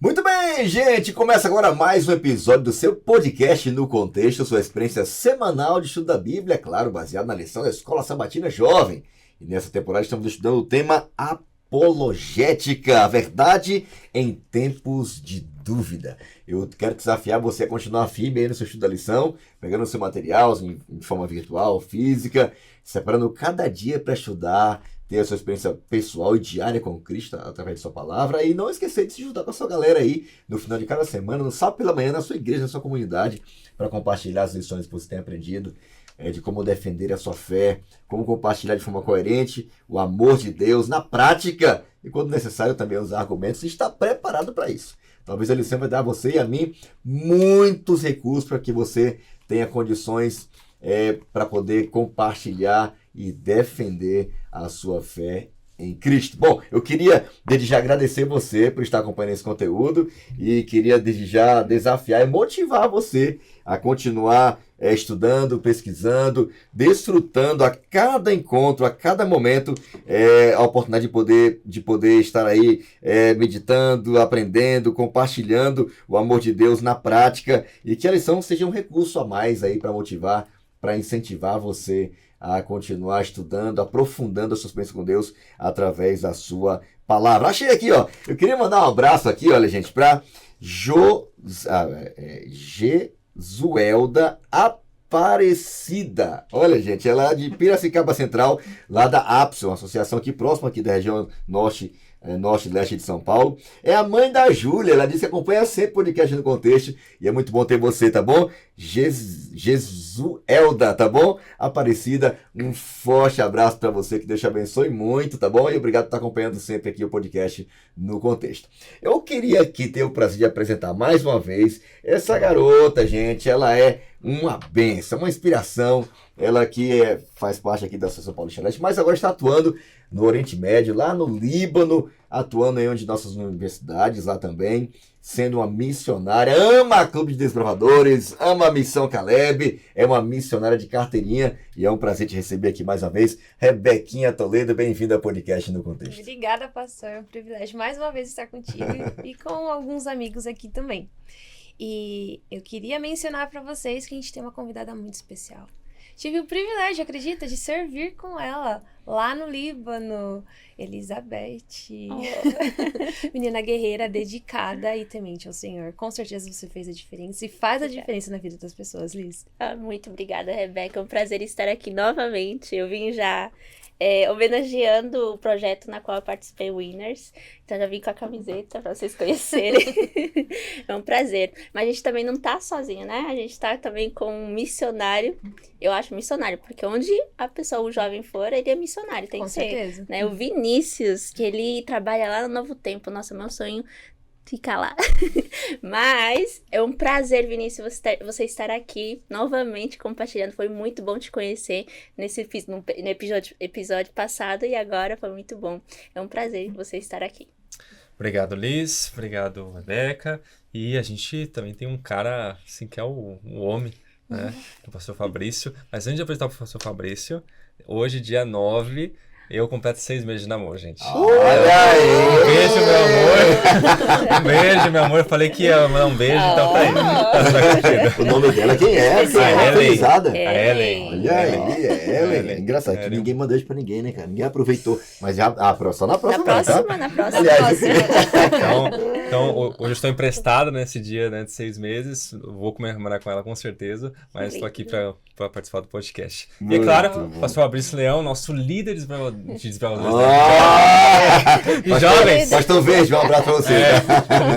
Muito bem, gente! Começa agora mais um episódio do seu podcast No Contexto, sua experiência semanal de estudo da Bíblia, é claro, baseado na lição da Escola Sabatina Jovem. E nessa temporada estamos estudando o tema apologética, a verdade em tempos de dúvida. Eu quero desafiar você a continuar firme aí no seu estudo da lição, pegando o seu material de forma virtual, física, separando cada dia para estudar, ter a sua experiência pessoal e diária com Cristo através de sua palavra, e não esquecer de se juntar com a sua galera aí no final de cada semana, no sábado pela manhã, na sua igreja, na sua comunidade, para compartilhar as lições que você tem aprendido, de como defender a sua fé, como compartilhar de forma coerente o amor de Deus na prática, e quando necessário também usar argumentos, e estar preparado para isso. Talvez a lição vai dar a você e a mim muitos recursos para que você tenha condições para poder compartilhar e defender a sua fé em Cristo. Bom, eu queria desde já agradecer você por estar acompanhando esse conteúdo e queria desde já desafiar e motivar você a continuar estudando, pesquisando, desfrutando a cada encontro, a cada momento, a oportunidade de poder estar aí meditando, aprendendo, compartilhando o amor de Deus na prática, e que a lição seja um recurso a mais aí para motivar, para incentivar você a continuar estudando, aprofundando a sua experiência com Deus através da sua palavra. Achei aqui, ó. Eu queria mandar um abraço aqui, olha, gente, para Jesuelda Aparecida. Olha, gente, ela é de Piracicaba Central, lá da APSO, uma associação aqui próxima aqui da região norte e leste de São Paulo. É a mãe da Júlia, ela disse que acompanha sempre o podcast No Contexto, e é muito bom ter você, tá bom? Jesuelda, tá bom? Aparecida, um forte abraço para você, que Deus te abençoe muito, tá bom? E obrigado por estar acompanhando sempre aqui o podcast No Contexto. Eu queria aqui ter o prazer de apresentar mais uma vez essa garota, gente. Ela é uma bênção, uma inspiração. Ela que faz parte aqui da Associação Paulista Leste, mas agora está atuando no Oriente Médio, lá no Líbano, atuando em uma de nossas universidades lá também, sendo uma missionária, ama a Clube de Desbravadores, ama a Missão Caleb, é uma missionária de carteirinha, e é um prazer te receber aqui mais uma vez. Rebequinha Toledo, bem-vinda ao podcast No Contexto. Obrigada, pastor, é um privilégio mais uma vez estar contigo e com alguns amigos aqui também. E eu queria mencionar para vocês que a gente tem uma convidada muito especial. Tive o privilégio, acredita, de servir com ela lá no Líbano. Elizabeth, menina guerreira, dedicada e temente ao Senhor. Com certeza você fez a diferença e faz a diferença na vida das pessoas, Liz. Muito obrigada, Rebeca. É um prazer estar aqui novamente. Eu vim já homenageando o projeto na qual eu participei, Winners. Então já vim com a camiseta para vocês conhecerem. É um prazer. Mas a gente também não tá sozinho, né? A gente tá também com um missionário. Eu acho missionário, porque onde a pessoa, o jovem for, ele é missionário, tem com que certeza. ser. Né? O Vinícius, que ele trabalha lá no Novo Tempo. Nossa, meu sonho ficar lá. Mas é um prazer, Vinícius, você estar aqui novamente compartilhando. Foi muito bom te conhecer no episódio passado, e agora foi muito bom. É um prazer você estar aqui. Obrigado, Liz. Obrigado, Rebeca. E a gente também tem um cara, assim, que é o homem, né? O pastor Fabrício. Mas antes de apresentar o pastor Fabrício, hoje, dia 9... eu completo 6 meses de namoro, gente. Olha aí! Um beijo, meu amor. Um beijo, meu amor. Eu falei que ia mandar um beijo, então tá aí. O nome dela quem é? A Ellen. A Ellen. Olha aí, Ellen. Engraçado que ninguém mandou isso pra ninguém, né, cara? Ninguém aproveitou. Mas já, só na próxima. Na próxima. Aliás, Então, hoje eu estou emprestado nesse dia, né, de 6 meses. Vou comemorar com ela, com certeza. Mas estou aqui para participar do podcast. E é claro, o pastor Fabrício Leão, nosso líder de desbravadores de jovens. Pastor Verde, um abraço pra você.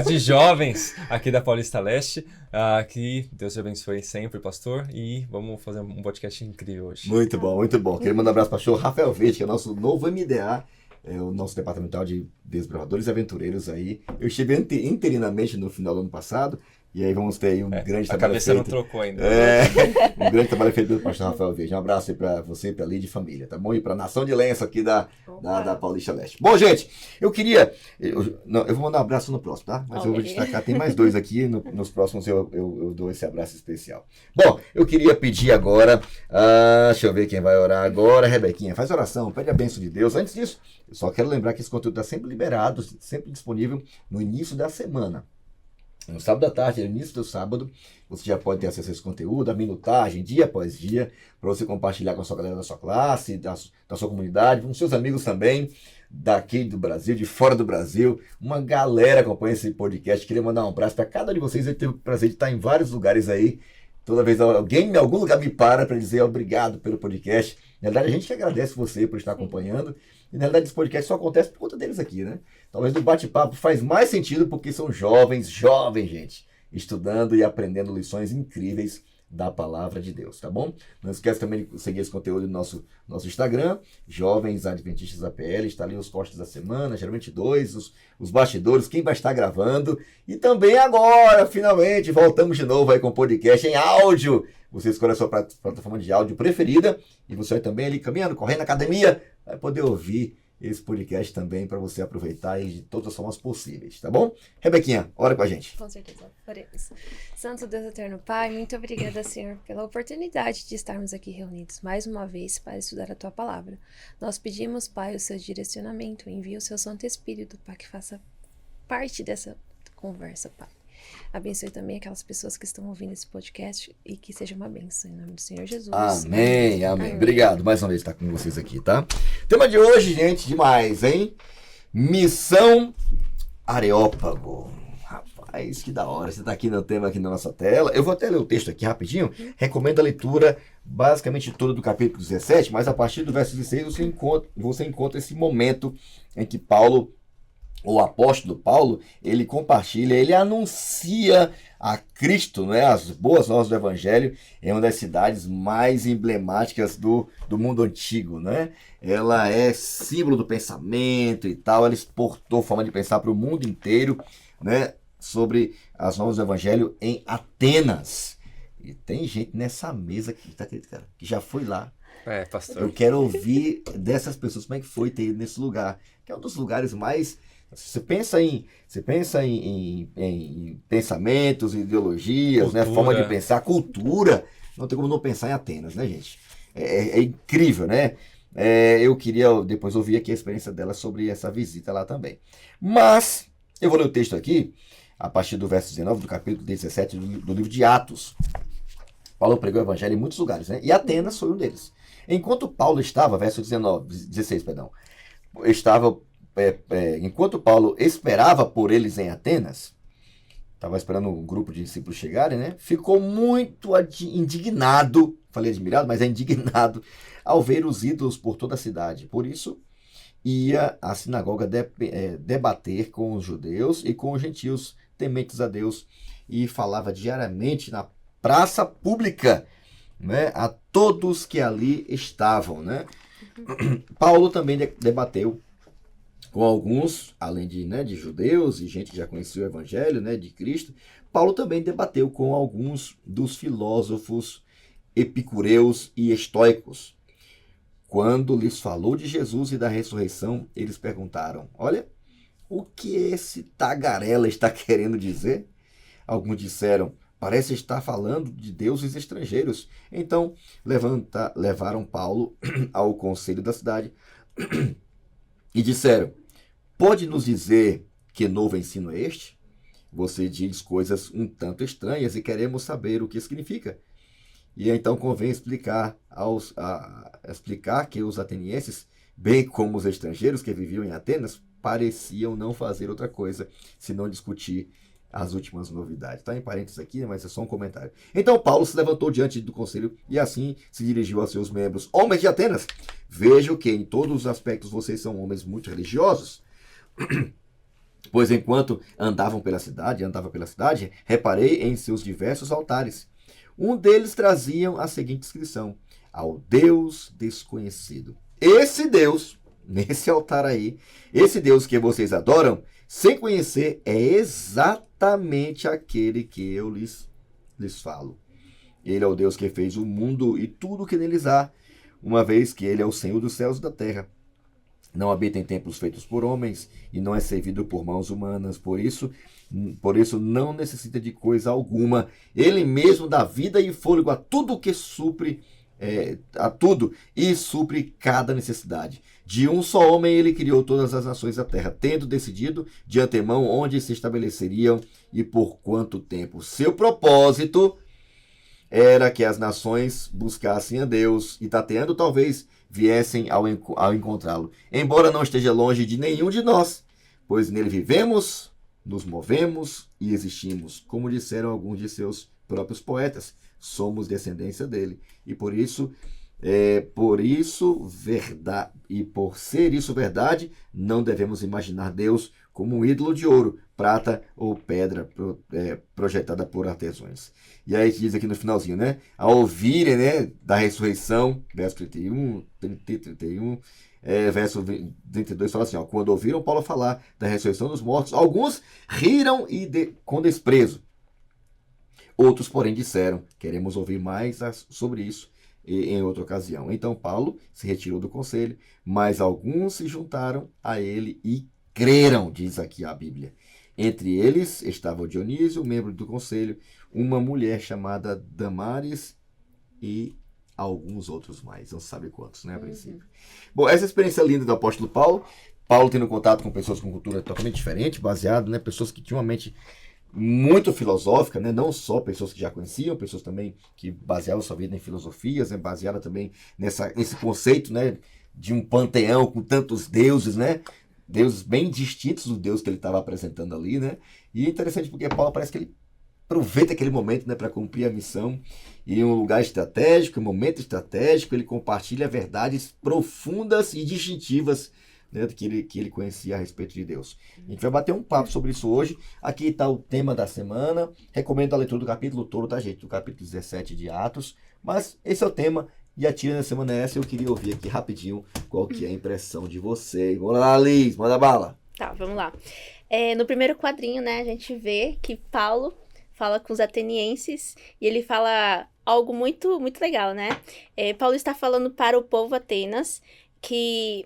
De jovens aqui da Paulista Leste. Que Deus te abençoe sempre, pastor. E vamos fazer um podcast incrível hoje. Muito bom, muito bom. Queria mandar um abraço para o pastor Rafael Verde, que é o nosso novo MDA, o nosso departamental de desbravadores e aventureiros aí. Eu estive interinamente no final do ano passado. E aí vamos ter aí um grande trabalho feito. A cabeça não trocou ainda. Um grande trabalho feito pelo pastor Rafael Verde. Um abraço aí pra você, pra Lídia e família, tá bom? E pra Nação de Lenço aqui da Paulista Leste. Bom, gente, eu queria... Eu vou mandar um abraço no próximo, tá? Mas eu vou destacar, tem mais 2 aqui, nos próximos eu dou esse abraço especial. Bom, eu queria pedir agora... deixa eu ver quem vai orar agora. Rebequinha, faz oração, pede a bênção de Deus. Antes disso, eu só quero lembrar que esse conteúdo está sempre liberado, sempre disponível no início da semana. No sábado à tarde, no início do sábado, você já pode ter acesso a esse conteúdo, a minutagem, dia após dia, para você compartilhar com a sua galera da sua classe, da sua comunidade, com seus amigos também, daqui do Brasil, de fora do Brasil. Uma galera acompanha esse podcast. Queria mandar um abraço para cada um de vocês. Eu tive o prazer de estar em vários lugares aí. Toda vez alguém em algum lugar me para dizer obrigado pelo podcast. Na verdade, a gente que agradece você por estar acompanhando. E na verdade, esse podcast só acontece por conta deles aqui, né? Talvez o bate-papo faz mais sentido porque são jovens, gente, estudando e aprendendo lições incríveis da palavra de Deus, tá bom? Não esquece também de seguir esse conteúdo no nosso Instagram, Jovens Adventistas APL, está ali os cortes da semana, geralmente 2, os bastidores, quem vai estar gravando. E também agora, finalmente, voltamos de novo aí com o podcast em áudio. Você escolhe a sua plataforma de áudio preferida e você vai também ali caminhando, correndo na academia, vai poder ouvir esse podcast também para você aproveitar de todas as formas possíveis, tá bom? Rebequinha, ora com a gente. Com certeza, faremos. Santo Deus Eterno Pai, muito obrigada, Senhor, pela oportunidade de estarmos aqui reunidos mais uma vez para estudar a Tua Palavra. Nós pedimos, Pai, o seu direcionamento, envie o seu Santo Espírito para que faça parte dessa conversa, Pai. Abençoe também aquelas pessoas que estão ouvindo esse podcast e que seja uma bênção, em nome do Senhor Jesus. Amém. Obrigado mais uma vez por estar com vocês aqui, tá? Tema de hoje, gente, demais, hein? Missão Areópago. Rapaz, que da hora. Você tá aqui no tema aqui na nossa tela. Eu vou até ler o texto aqui rapidinho. Recomendo a leitura basicamente toda do capítulo 17, mas a partir do verso 16 você encontra esse momento em que Paulo, o apóstolo Paulo, ele compartilha, ele anuncia a Cristo, né, as boas novas do Evangelho, em uma das cidades mais emblemáticas do mundo antigo, né? Ela é símbolo do pensamento e tal, ela exportou forma de pensar para o mundo inteiro, né, sobre as novas do Evangelho em Atenas. E tem gente nessa mesa que, tá, cara, que já foi lá. Pastor. Eu quero ouvir dessas pessoas como é que foi ter ido nesse lugar, que é um dos lugares mais... Você pensa em pensamentos, ideologias, cultura, né, forma de pensar, cultura. Não tem como não pensar em Atenas, né, gente? É incrível, né? Eu queria depois ouvir aqui a experiência dela sobre essa visita lá também. Mas, eu vou ler o texto aqui, a partir do verso 19, do capítulo 17 do livro de Atos. Paulo pregou o evangelho em muitos lugares, né? E Atenas foi um deles. Enquanto Paulo estava, verso 16, enquanto Paulo esperava por eles em Atenas, estava esperando um grupo de discípulos chegarem, né? Ficou muito indignado, falei admirado, mas é indignado, ao ver os ídolos por toda a cidade. Por isso, ia à sinagoga debater com os judeus e com os gentios tementes a Deus e falava diariamente na praça pública, né, a todos que ali estavam, né? Paulo também debateu com alguns, além de judeus e gente que já conhecia o evangelho, né, de Cristo. Paulo também debateu com alguns dos filósofos epicureus e estoicos. Quando lhes falou de Jesus e da ressurreição, eles perguntaram: olha, o que esse tagarela está querendo dizer? Alguns disseram: parece estar falando de deuses estrangeiros. Então levaram Paulo ao conselho da cidade e disseram: pode nos dizer que novo ensino é este? Você diz coisas um tanto estranhas e queremos saber o que significa. E então convém explicar que os atenienses, bem como os estrangeiros que viviam em Atenas, pareciam não fazer outra coisa senão discutir as últimas novidades. Está em parênteses aqui, mas é só um comentário. Então Paulo se levantou diante do conselho e assim se dirigiu aos seus membros: homens de Atenas, vejo que em todos os aspectos vocês são homens muito religiosos. Pois enquanto andava pela cidade, reparei em seus diversos altares. Um deles trazia a seguinte inscrição: ao Deus desconhecido. Esse Deus, nesse altar aí, esse Deus que vocês adoram, sem conhecer, é exatamente aquele que eu lhes falo. Ele é o Deus que fez o mundo e tudo que neles há, uma vez que ele é o Senhor dos céus e da terra. Não habita em templos feitos por homens e não é servido por mãos humanas. Por isso não necessita de coisa alguma. Ele mesmo dá vida e fôlego a tudo o que supre a tudo e supre cada necessidade. De um só homem ele criou todas as nações da terra, tendo decidido de antemão onde se estabeleceriam e por quanto tempo. Seu propósito era que as nações buscassem a Deus e, tateando, talvez viessem ao encontrá-lo, embora não esteja longe de nenhum de nós, pois nele vivemos, nos movemos e existimos, como disseram alguns de seus próprios poetas. Somos descendência dele, e por ser isso verdade, não devemos imaginar Deus como um ídolo de ouro, prata ou pedra projetada por artesãos. E aí diz aqui no finalzinho, né? Ao ouvirem, né, da ressurreição, verso 31, verso 32 fala assim, ó, quando ouviram Paulo falar da ressurreição dos mortos, alguns riram com desprezo. Outros, porém, disseram, queremos ouvir mais sobre isso em outra ocasião. Então Paulo se retirou do conselho, mas alguns se juntaram a ele e creram, diz aqui a Bíblia. Entre eles estava o Dionísio, membro do conselho, uma mulher chamada Damaris e alguns outros mais, não sabe quantos, né, a princípio. Bom, essa experiência linda do apóstolo Paulo tendo contato com pessoas com cultura totalmente diferente, baseado, né, pessoas que tinham uma mente muito filosófica, né? Não só pessoas que já conheciam, pessoas também que baseavam sua vida em filosofias, né? Baseada também nesse conceito, né? De um panteão com tantos deuses, né? Deuses bem distintos do Deus que ele estava apresentando ali, né? E é interessante porque Paulo parece que ele aproveita aquele momento, né, para cumprir a missão em um lugar estratégico, um momento estratégico, ele compartilha verdades profundas e distintivas, né, que ele conhecia a respeito de Deus. A gente vai bater um papo sobre isso hoje. Aqui está o tema da semana. Recomendo a leitura do capítulo todo, tá, gente? Do capítulo 17 de Atos. Mas esse é o tema. E a tira da semana é essa. Eu queria ouvir aqui rapidinho qual que é a impressão de vocês. Bora lá, Liz. Manda bala. Tá, vamos lá. No primeiro quadrinho, né, a gente vê que Paulo fala com os atenienses e ele fala algo muito, muito legal, né? Paulo está falando para o povo Atenas que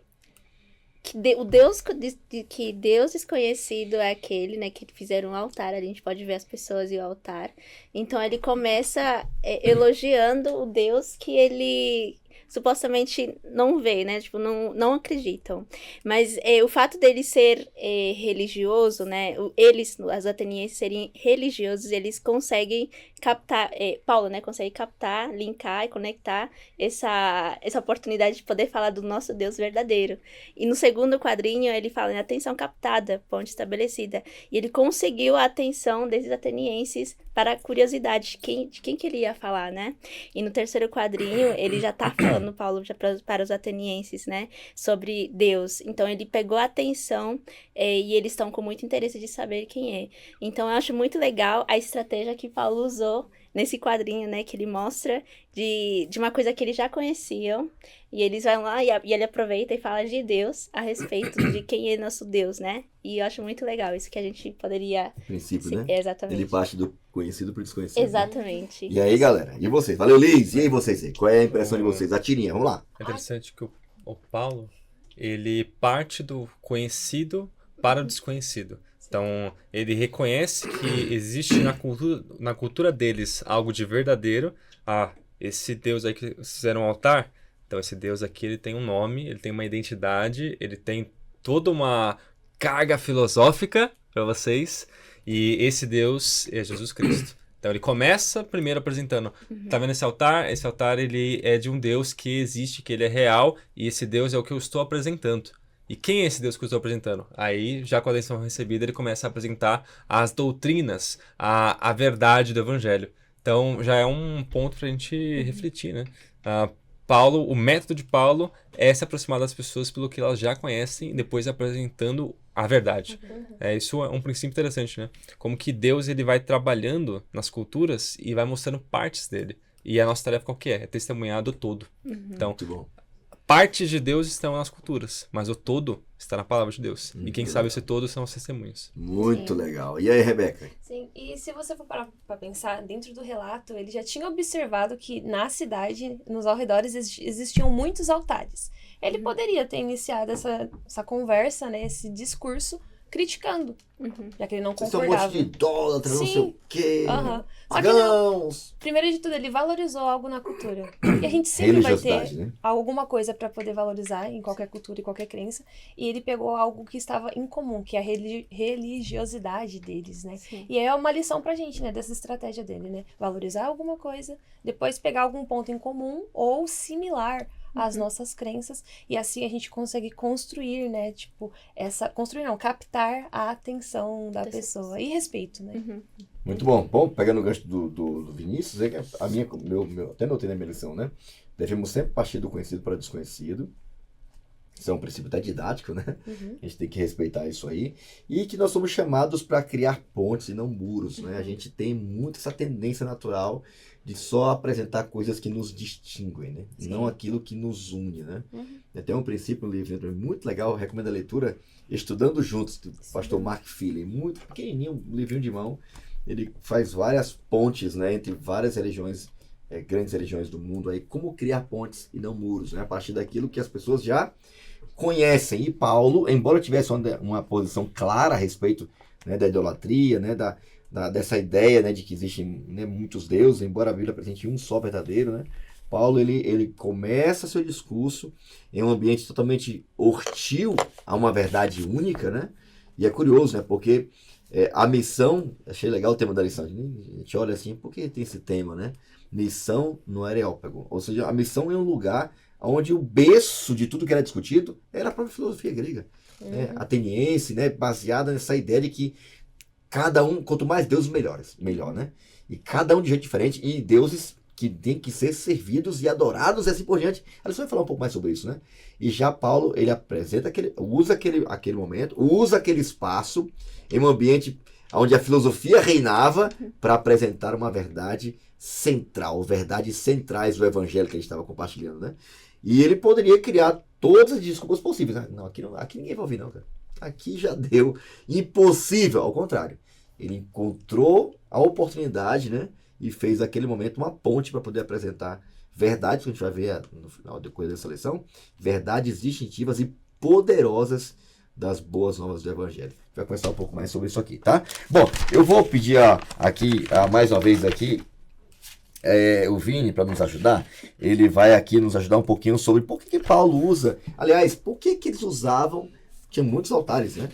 Deus desconhecido é aquele, né, que fizeram um altar, a gente pode ver as pessoas e o altar. Então ele começa elogiando o Deus que ele supostamente não vê, né, tipo, não acreditam. Mas o fato dele ser religioso, né, os atenienses serem religiosos, eles conseguem captar, Paulo, né, consegue captar, linkar e conectar essa oportunidade de poder falar do nosso Deus verdadeiro. E no segundo quadrinho ele fala em atenção captada, ponte estabelecida. E ele conseguiu a atenção desses atenienses para a curiosidade de quem que ele ia falar, né? E no terceiro quadrinho ele já tá falando, Paulo, já para os atenienses, né, sobre Deus. Então ele pegou a atenção e eles estão com muito interesse de saber quem é. Então eu acho muito legal a estratégia que Paulo usou nesse quadrinho, né, que ele mostra de uma coisa que eles já conheciam, e eles vão lá e ele aproveita e fala de Deus a respeito de quem é nosso Deus, né? E eu acho muito legal isso que a gente poderia... O princípio, né? Exatamente. Ele parte do conhecido para desconhecido. Exatamente. Né? E aí, galera? E vocês? Valeu, Liz! E aí, vocês? Qual é a impressão de vocês? A tirinha, vamos lá. É interessante que o Paulo, ele parte do conhecido para o desconhecido. Então, ele reconhece que existe na cultura deles algo de verdadeiro. Esse Deus aí que fizeram um altar, então esse Deus aqui ele tem um nome, ele tem uma identidade, ele tem toda uma carga filosófica para vocês, e esse Deus é Jesus Cristo. Então ele começa primeiro apresentando, tá vendo esse altar? Esse altar ele é de um Deus que existe, que ele é real, e esse Deus é o que eu estou apresentando. E quem é esse Deus que eu estou apresentando? Aí, já com a lição recebida, ele começa a apresentar as doutrinas, a verdade do Evangelho. Então, já é um ponto para a gente refletir, né? O método de Paulo é se aproximar das pessoas pelo que elas já conhecem e depois apresentando a verdade. Isso é um princípio interessante, né? Como que Deus ele vai trabalhando nas culturas e vai mostrando partes dele. E a nossa tarefa qual que é? É testemunhar do todo. Então, muito bom. Partes de Deus estão nas culturas, mas o todo está na palavra de Deus. E quem sabe esse todo são os testemunhos. Muito legal. E aí, Rebeca? Sim, e se você for parar para pensar, dentro do relato, ele já tinha observado que na cidade, nos arredores, existiam muitos altares. Ele poderia ter iniciado essa conversa, né, esse discurso, criticando, já que ele não Vocês são um concordava. monte de idólatras, não sei o quê. Aham. Só que não, Pagãos. primeiro de tudo, ele valorizou algo na cultura. E a gente sempre vai ter Religiosidade, né? alguma coisa para poder valorizar em qualquer cultura e qualquer crença. E ele pegou algo que estava em comum, que é a religiosidade deles, né? Sim. E é uma lição pra gente, né? Dessa estratégia dele, né? Valorizar alguma coisa, depois pegar algum ponto em comum ou similar às nossas crenças. E assim a gente consegue construir, né? Tipo, construir não, captar a atenção da pessoa. E respeito, né? Muito bom. Bom, pegando o gancho do Vinícius, é que até notei na minha lição, né? Devemos sempre partir do conhecido para o desconhecido. Isso é um princípio até didático, né? A gente tem que respeitar isso aí. E que nós somos chamados para criar pontes e não muros, né? A gente tem muito essa tendência natural de só apresentar coisas que nos distinguem, né? E não aquilo que nos une, né? Tem um princípio no livro muito legal, eu recomendo a leitura, Estudando Juntos, do pastor Mark Feeley. Muito pequenininho, um livrinho de mão. Ele faz várias pontes, né? Entre várias religiões, grandes religiões do mundo. Aí, como criar pontes e não muros, né? A partir daquilo que as pessoas já conhecem. E Paulo, embora tivesse uma posição clara a respeito, né, da idolatria, né, dessa ideia, né, de que existem, né, muitos deuses, embora a Bíblia apresente um só verdadeiro, né, Paulo ele começa seu discurso em um ambiente totalmente hostil a uma verdade única, né, e é curioso, né, porque a missão, achei legal o tema da lição, a gente olha assim, por que tem esse tema, né, missão no Areópago, ou seja, a missão é um lugar onde o berço de tudo que era discutido era a própria filosofia grega, né, ateniense, né, baseada nessa ideia de que cada um, quanto mais deuses, melhor, né? E cada um de jeito diferente, e deuses que têm que ser servidos e adorados e assim por diante. A lição vai falar um pouco mais sobre isso, né? E já Paulo, ele apresenta usa aquele momento, usa aquele espaço em um ambiente onde a filosofia reinava para apresentar uma verdade central, verdades centrais do evangelho que ele estava compartilhando, né? E ele poderia criar todas as desculpas possíveis. Não, aqui ninguém vai ouvir, não, cara. Aqui já deu. Impossível. Ao contrário. Ele encontrou a oportunidade, né? E fez naquele momento uma ponte para poder apresentar verdades, que a gente vai ver no final depois dessa lição, verdades distintivas e poderosas das boas novas do Evangelho. A gente vai conversar um pouco mais sobre isso aqui, tá? Bom, eu vou pedir mais uma vez aqui, o Vini, para nos ajudar. Ele vai aqui nos ajudar um pouquinho sobre por que Paulo usa, aliás, por que eles usavam, tinha muitos altares, né?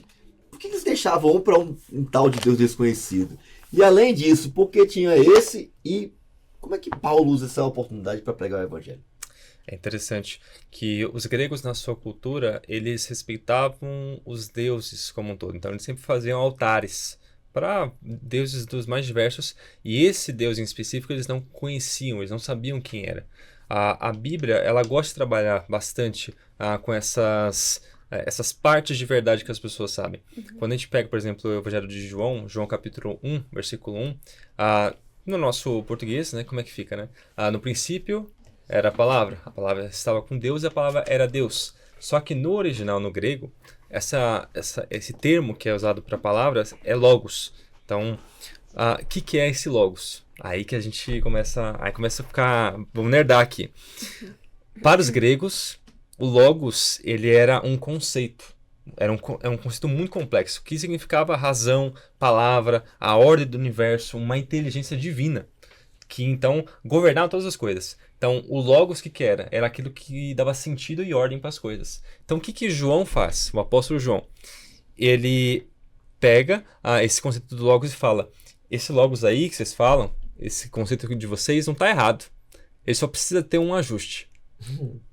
Por que eles deixavam um para um tal de Deus desconhecido? E além disso, por que tinha esse e como é que Paulo usa essa oportunidade para pregar o Evangelho? É interessante que os gregos, na sua cultura, eles respeitavam os deuses como um todo. Então, eles sempre faziam altares para deuses dos mais diversos. E esse deus em específico, eles não conheciam, eles não sabiam quem era. A Bíblia, ela gosta de trabalhar bastante com essas partes de verdade que as pessoas sabem. Quando a gente pega, por exemplo, o Evangelho de João capítulo 1, versículo 1, no nosso português, né, como é que fica, né? No princípio era a palavra estava com Deus e a palavra era Deus. Só que no original, no grego, esse termo que é usado para palavras é logos. Então, o que é esse logos? Aí que a gente começa a ficar... Vamos nerdar aqui. Para os gregos, o logos, ele era um conceito. É um conceito muito complexo, que significava razão, palavra, a ordem do universo, uma inteligência divina, que então governava todas as coisas. Então, o logos que era? Era aquilo que dava sentido e ordem para as coisas. Então, o que João faz? O apóstolo João, ele pega esse conceito do logos e fala, esse logos aí que vocês falam, esse conceito de vocês não está errado. Ele só precisa ter um ajuste.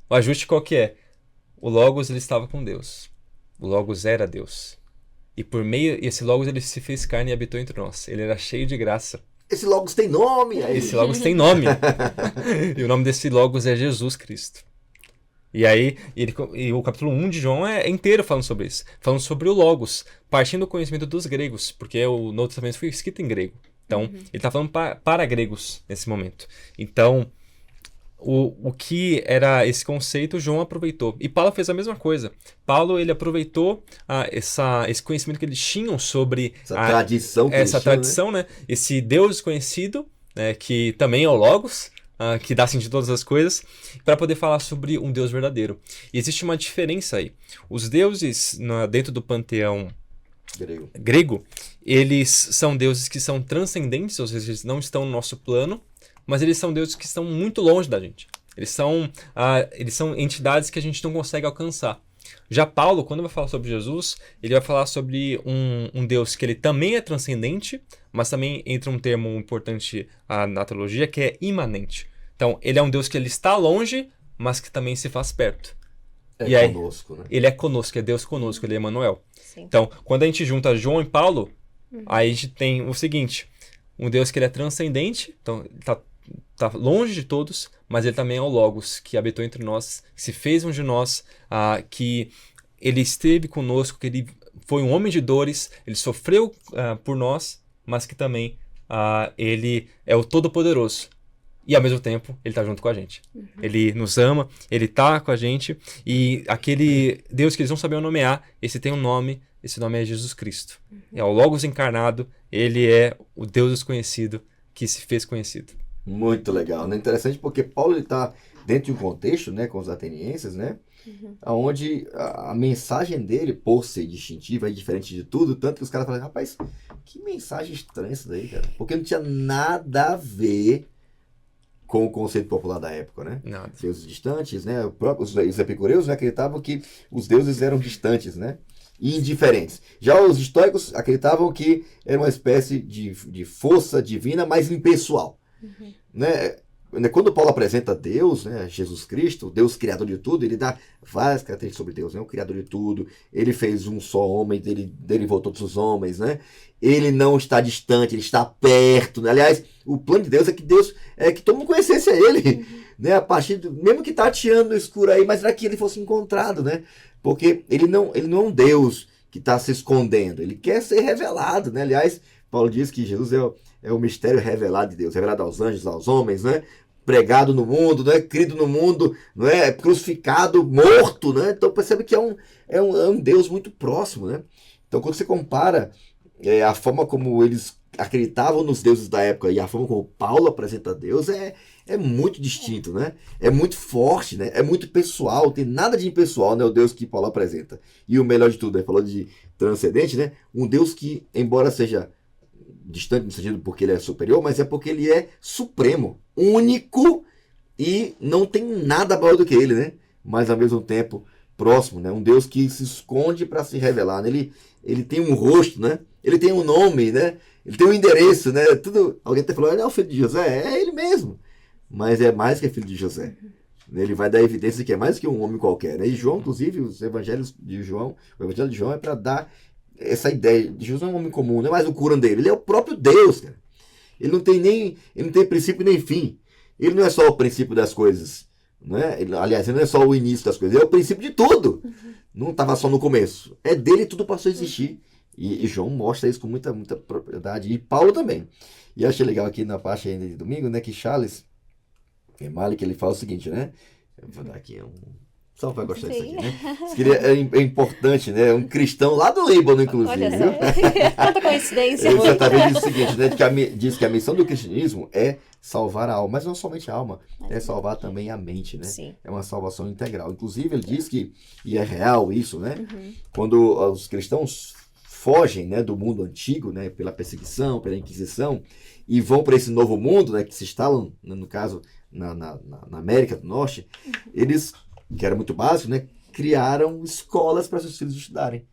O ajuste qual que é? O logos, ele estava com Deus. O logos era Deus. E por meio esse logos, ele se fez carne e habitou entre nós. Ele era cheio de graça. Esse logos tem nome aí. Esse logos tem nome. E o nome desse logos é Jesus Cristo. E aí, o capítulo 1 de João é inteiro falando sobre isso. Falando sobre o logos, partindo do conhecimento dos gregos, porque o Novo Testamento foi escrito em grego. Então, ele está falando para gregos nesse momento. Então, o que era esse conceito, João aproveitou. E Paulo fez a mesma coisa. Paulo, ele aproveitou esse conhecimento que eles tinham sobre essa tradição, né? Esse Deus conhecido, que também é o Logos, que dá sentido a todas as coisas, para poder falar sobre um Deus verdadeiro. E existe uma diferença aí. Os deuses dentro do panteão grego, eles são deuses que são transcendentes, ou seja, eles não estão no nosso plano, mas eles são deuses que estão muito longe da gente. Eles são entidades que a gente não consegue alcançar. Já Paulo, quando vai falar sobre Jesus, ele vai falar sobre um Deus que ele também é transcendente, mas também entra um termo importante na teologia, que é imanente. Então, ele é um Deus que ele está longe, mas que também se faz perto. Conosco, né? Ele é conosco, é Deus conosco, ele é Emmanuel. Sim. Então, quando a gente junta João e Paulo, aí a gente tem o seguinte, um Deus que ele é transcendente, então ele tá longe de todos, mas ele também é o Logos, que habitou entre nós, que se fez um de nós, que ele esteve conosco, que ele foi um homem de dores, ele sofreu por nós, mas que também ele é o Todo-Poderoso. E ao mesmo tempo, ele está junto com a gente. Ele nos ama, ele está com a gente, e aquele Deus que eles não sabiam nomear, esse tem um nome, esse nome é Jesus Cristo. É o Logos encarnado, ele é o Deus desconhecido que se fez conhecido. Muito legal, né? Interessante porque Paulo está dentro de um contexto, né, com os atenienses, né, onde a mensagem dele, por ser distintiva e diferente de tudo, tanto que os caras falam, rapaz, que mensagem estranha isso daí, cara, porque não tinha nada a ver com o conceito popular da época, né? Nada. Deuses distantes, né? Os epicureus, né, acreditavam que os deuses eram distantes, né? E indiferentes. Já os estoicos acreditavam que era uma espécie de força divina, mas impessoal. Né? Quando Paulo apresenta Deus, né, Jesus Cristo, Deus criador de tudo, ele dá várias características sobre Deus, né? O criador de tudo, ele fez um só homem, ele derivou todos os homens, né? Ele não está distante, ele está perto, né? Aliás, o plano de Deus é que todo mundo conhecesse ele, né? A partir mesmo que tateando no escuro aí, mas era que ele fosse encontrado, né? Porque ele não é um Deus que está se escondendo, ele quer ser revelado, né? Aliás, Paulo diz que Jesus é o mistério revelado de Deus, revelado aos anjos, aos homens, né? Pregado no mundo, né? Crido no mundo, não é? Crucificado, morto, né? Então percebe que é um Deus muito próximo, né? Então quando você compara a forma como eles acreditavam nos deuses da época e a forma como Paulo apresenta Deus é muito distinto, né? É muito forte, né? É muito pessoal, não tem nada de impessoal, né? O Deus que Paulo apresenta. E o melhor de tudo, falou de transcendente, né? Um Deus que, embora seja distante no sentido porque ele é superior, mas é porque ele é supremo, único e não tem nada maior do que ele, né? Mas ao mesmo tempo próximo, né? Um Deus que se esconde para se revelar, né? Ele tem um rosto, né? Ele tem um nome, né? Ele tem um endereço, né? Tudo. Alguém até falou, ele é o filho de José, é ele mesmo, mas é mais que filho de José. Ele vai dar evidência de que é mais que um homem qualquer, né? E João, inclusive, os evangelhos de João, o evangelho de João é para dar essa ideia de Jesus não é um homem comum, não é mais o curandeiro, ele é o próprio Deus, cara. Ele não tem princípio nem fim. Ele não é só o princípio das coisas, né? Aliás, ele não é só o início das coisas, ele é o princípio de tudo. Não estava só no começo. É dele tudo passou a existir. E João mostra isso com muita propriedade. E Paulo também. E eu achei legal aqui na parte ainda de domingo, né, que Charles Malik, ele fala o seguinte, né? Eu vou dar aqui só vai gostar disso aqui, né? É importante, né? Um cristão lá do Líbano, inclusive. Olha viu? Quanta coincidência. Ele certamente diz o seguinte, né? Diz que a missão do cristianismo é salvar a alma, mas não somente a alma, é salvar também a mente, né? Sim. É uma salvação integral. Inclusive, ele diz que, e é real isso, né? Quando os cristãos fogem, né, do mundo antigo, né, pela perseguição, pela Inquisição, e vão para esse novo mundo, né, que se instalam, no caso, na América do Norte, eles, que era muito básico, né, criaram escolas para seus filhos estudarem.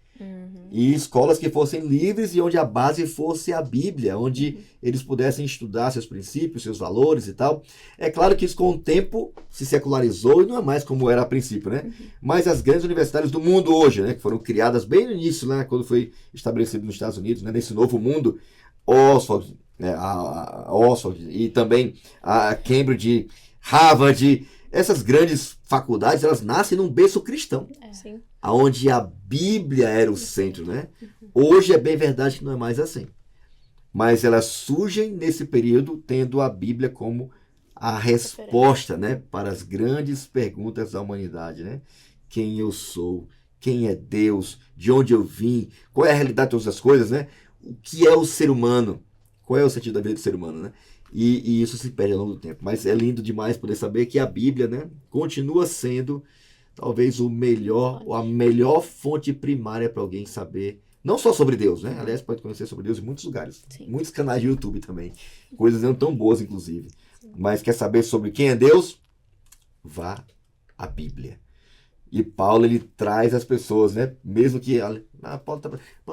E escolas que fossem livres e onde a base fosse a Bíblia, onde eles pudessem estudar seus princípios, seus valores e tal. É claro que isso com o tempo se secularizou e não é mais como era a princípio, né? Mas as grandes universidades do mundo hoje, né, que foram criadas bem no início, né, quando foi estabelecido nos Estados Unidos, né, nesse novo mundo, Oxford, né, a Oxford e também a Cambridge, Harvard, essas grandes faculdades, elas nascem num berço cristão. Sim. Onde a Bíblia era o centro, né? Hoje é bem verdade que não é mais assim. Mas elas surgem nesse período tendo a Bíblia como a resposta, né, para as grandes perguntas da humanidade, né? Quem eu sou? Quem é Deus? De onde eu vim? Qual é a realidade de todas as coisas, né? O que é o ser humano? Qual é o sentido da vida do ser humano, né? E isso se perde ao longo do tempo. Mas é lindo demais poder saber que a Bíblia, né, continua sendo talvez o melhor, ou a melhor fonte primária para alguém saber Não só sobre Deus, né? Aliás, pode conhecer sobre Deus em muitos lugares. Sim. Muitos canais de YouTube também. Coisas não tão boas, inclusive. Mas quer saber sobre quem é Deus? Vá à Bíblia. E Paulo, ele traz as pessoas, né? Mesmo que... Paulo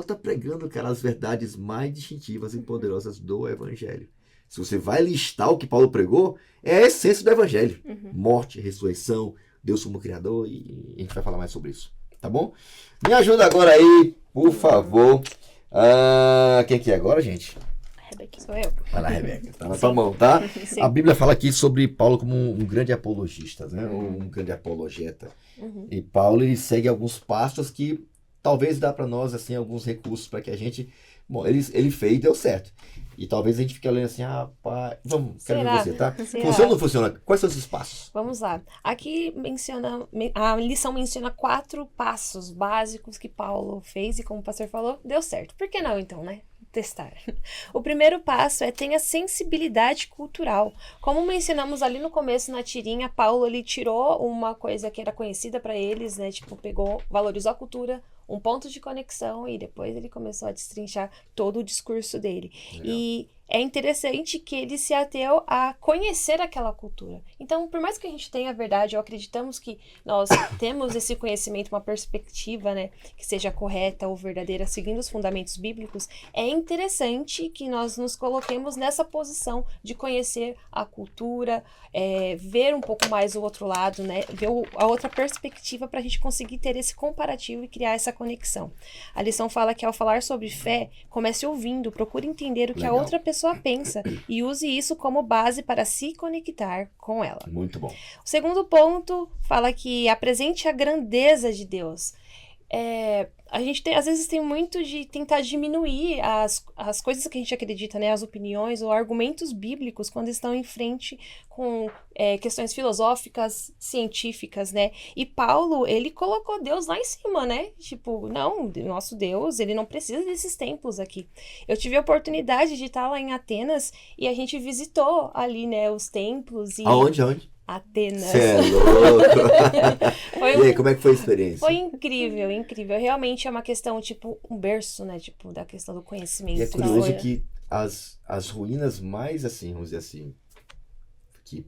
tá pregando, cara, as verdades mais distintivas e poderosas do Evangelho. Se você vai listar o que Paulo pregou, é a essência do Evangelho. Morte, ressurreição, Deus como Criador, e a gente vai falar mais sobre isso. Tá bom? Me ajuda agora aí, por favor. Quem que é agora, gente? Rebeca. Sou eu. Vai lá, Rebeca. Tá na sua mão, tá? Sim. A Bíblia fala aqui sobre Paulo como um grande apologista, né? Ou um grande apologeta. E Paulo, ele segue alguns passos que talvez dá para nós, assim, alguns recursos para que a gente... Bom, ele fez e deu certo. E talvez a gente fique olhando assim, pai, quero ver você, tá? Será? Funciona ou não funciona? Quais são esses passos? Vamos lá. Aqui a lição menciona 4 passos básicos que Paulo fez e, como o pastor falou, deu certo. Por que não, então, né? Testar. O primeiro passo é tenha sensibilidade cultural. Como mencionamos ali no começo na tirinha, Paulo, ele tirou uma coisa que era conhecida para eles, né? Tipo, valorizou a cultura, um ponto de conexão, e depois ele começou a destrinchar todo o discurso dele. Legal. E é interessante que ele se ateu a conhecer aquela cultura. Então, por mais que a gente tenha a verdade, ou acreditamos que nós temos esse conhecimento, uma perspectiva, né, que seja correta ou verdadeira, seguindo os fundamentos bíblicos, é interessante que nós nos coloquemos nessa posição de conhecer a cultura, ver um pouco mais o outro lado, né, ver a outra perspectiva para a gente conseguir ter esse comparativo e criar essa conexão. A lição fala que ao falar sobre fé, comece ouvindo, procure entender o que a Legal. outra pessoa pensa e use isso como base para se conectar com ela. Muito bom. O segundo ponto fala que apresente a grandeza de Deus. A gente às vezes tem muito de tentar diminuir as coisas que a gente acredita, né, as opiniões ou argumentos bíblicos quando estão em frente com questões filosóficas, científicas, né? E Paulo, ele colocou Deus lá em cima, né? Tipo, não, nosso Deus, ele não precisa desses templos aqui. Eu tive a oportunidade de estar lá em Atenas e a gente visitou ali, né, os templos e... Aonde? Atenas. Você é louco. E aí, como é que foi a experiência? Foi incrível, incrível. Realmente é uma questão, tipo, um berço, né? Tipo, da questão do conhecimento. E é curioso que as ruínas mais, assim, vamos dizer assim, que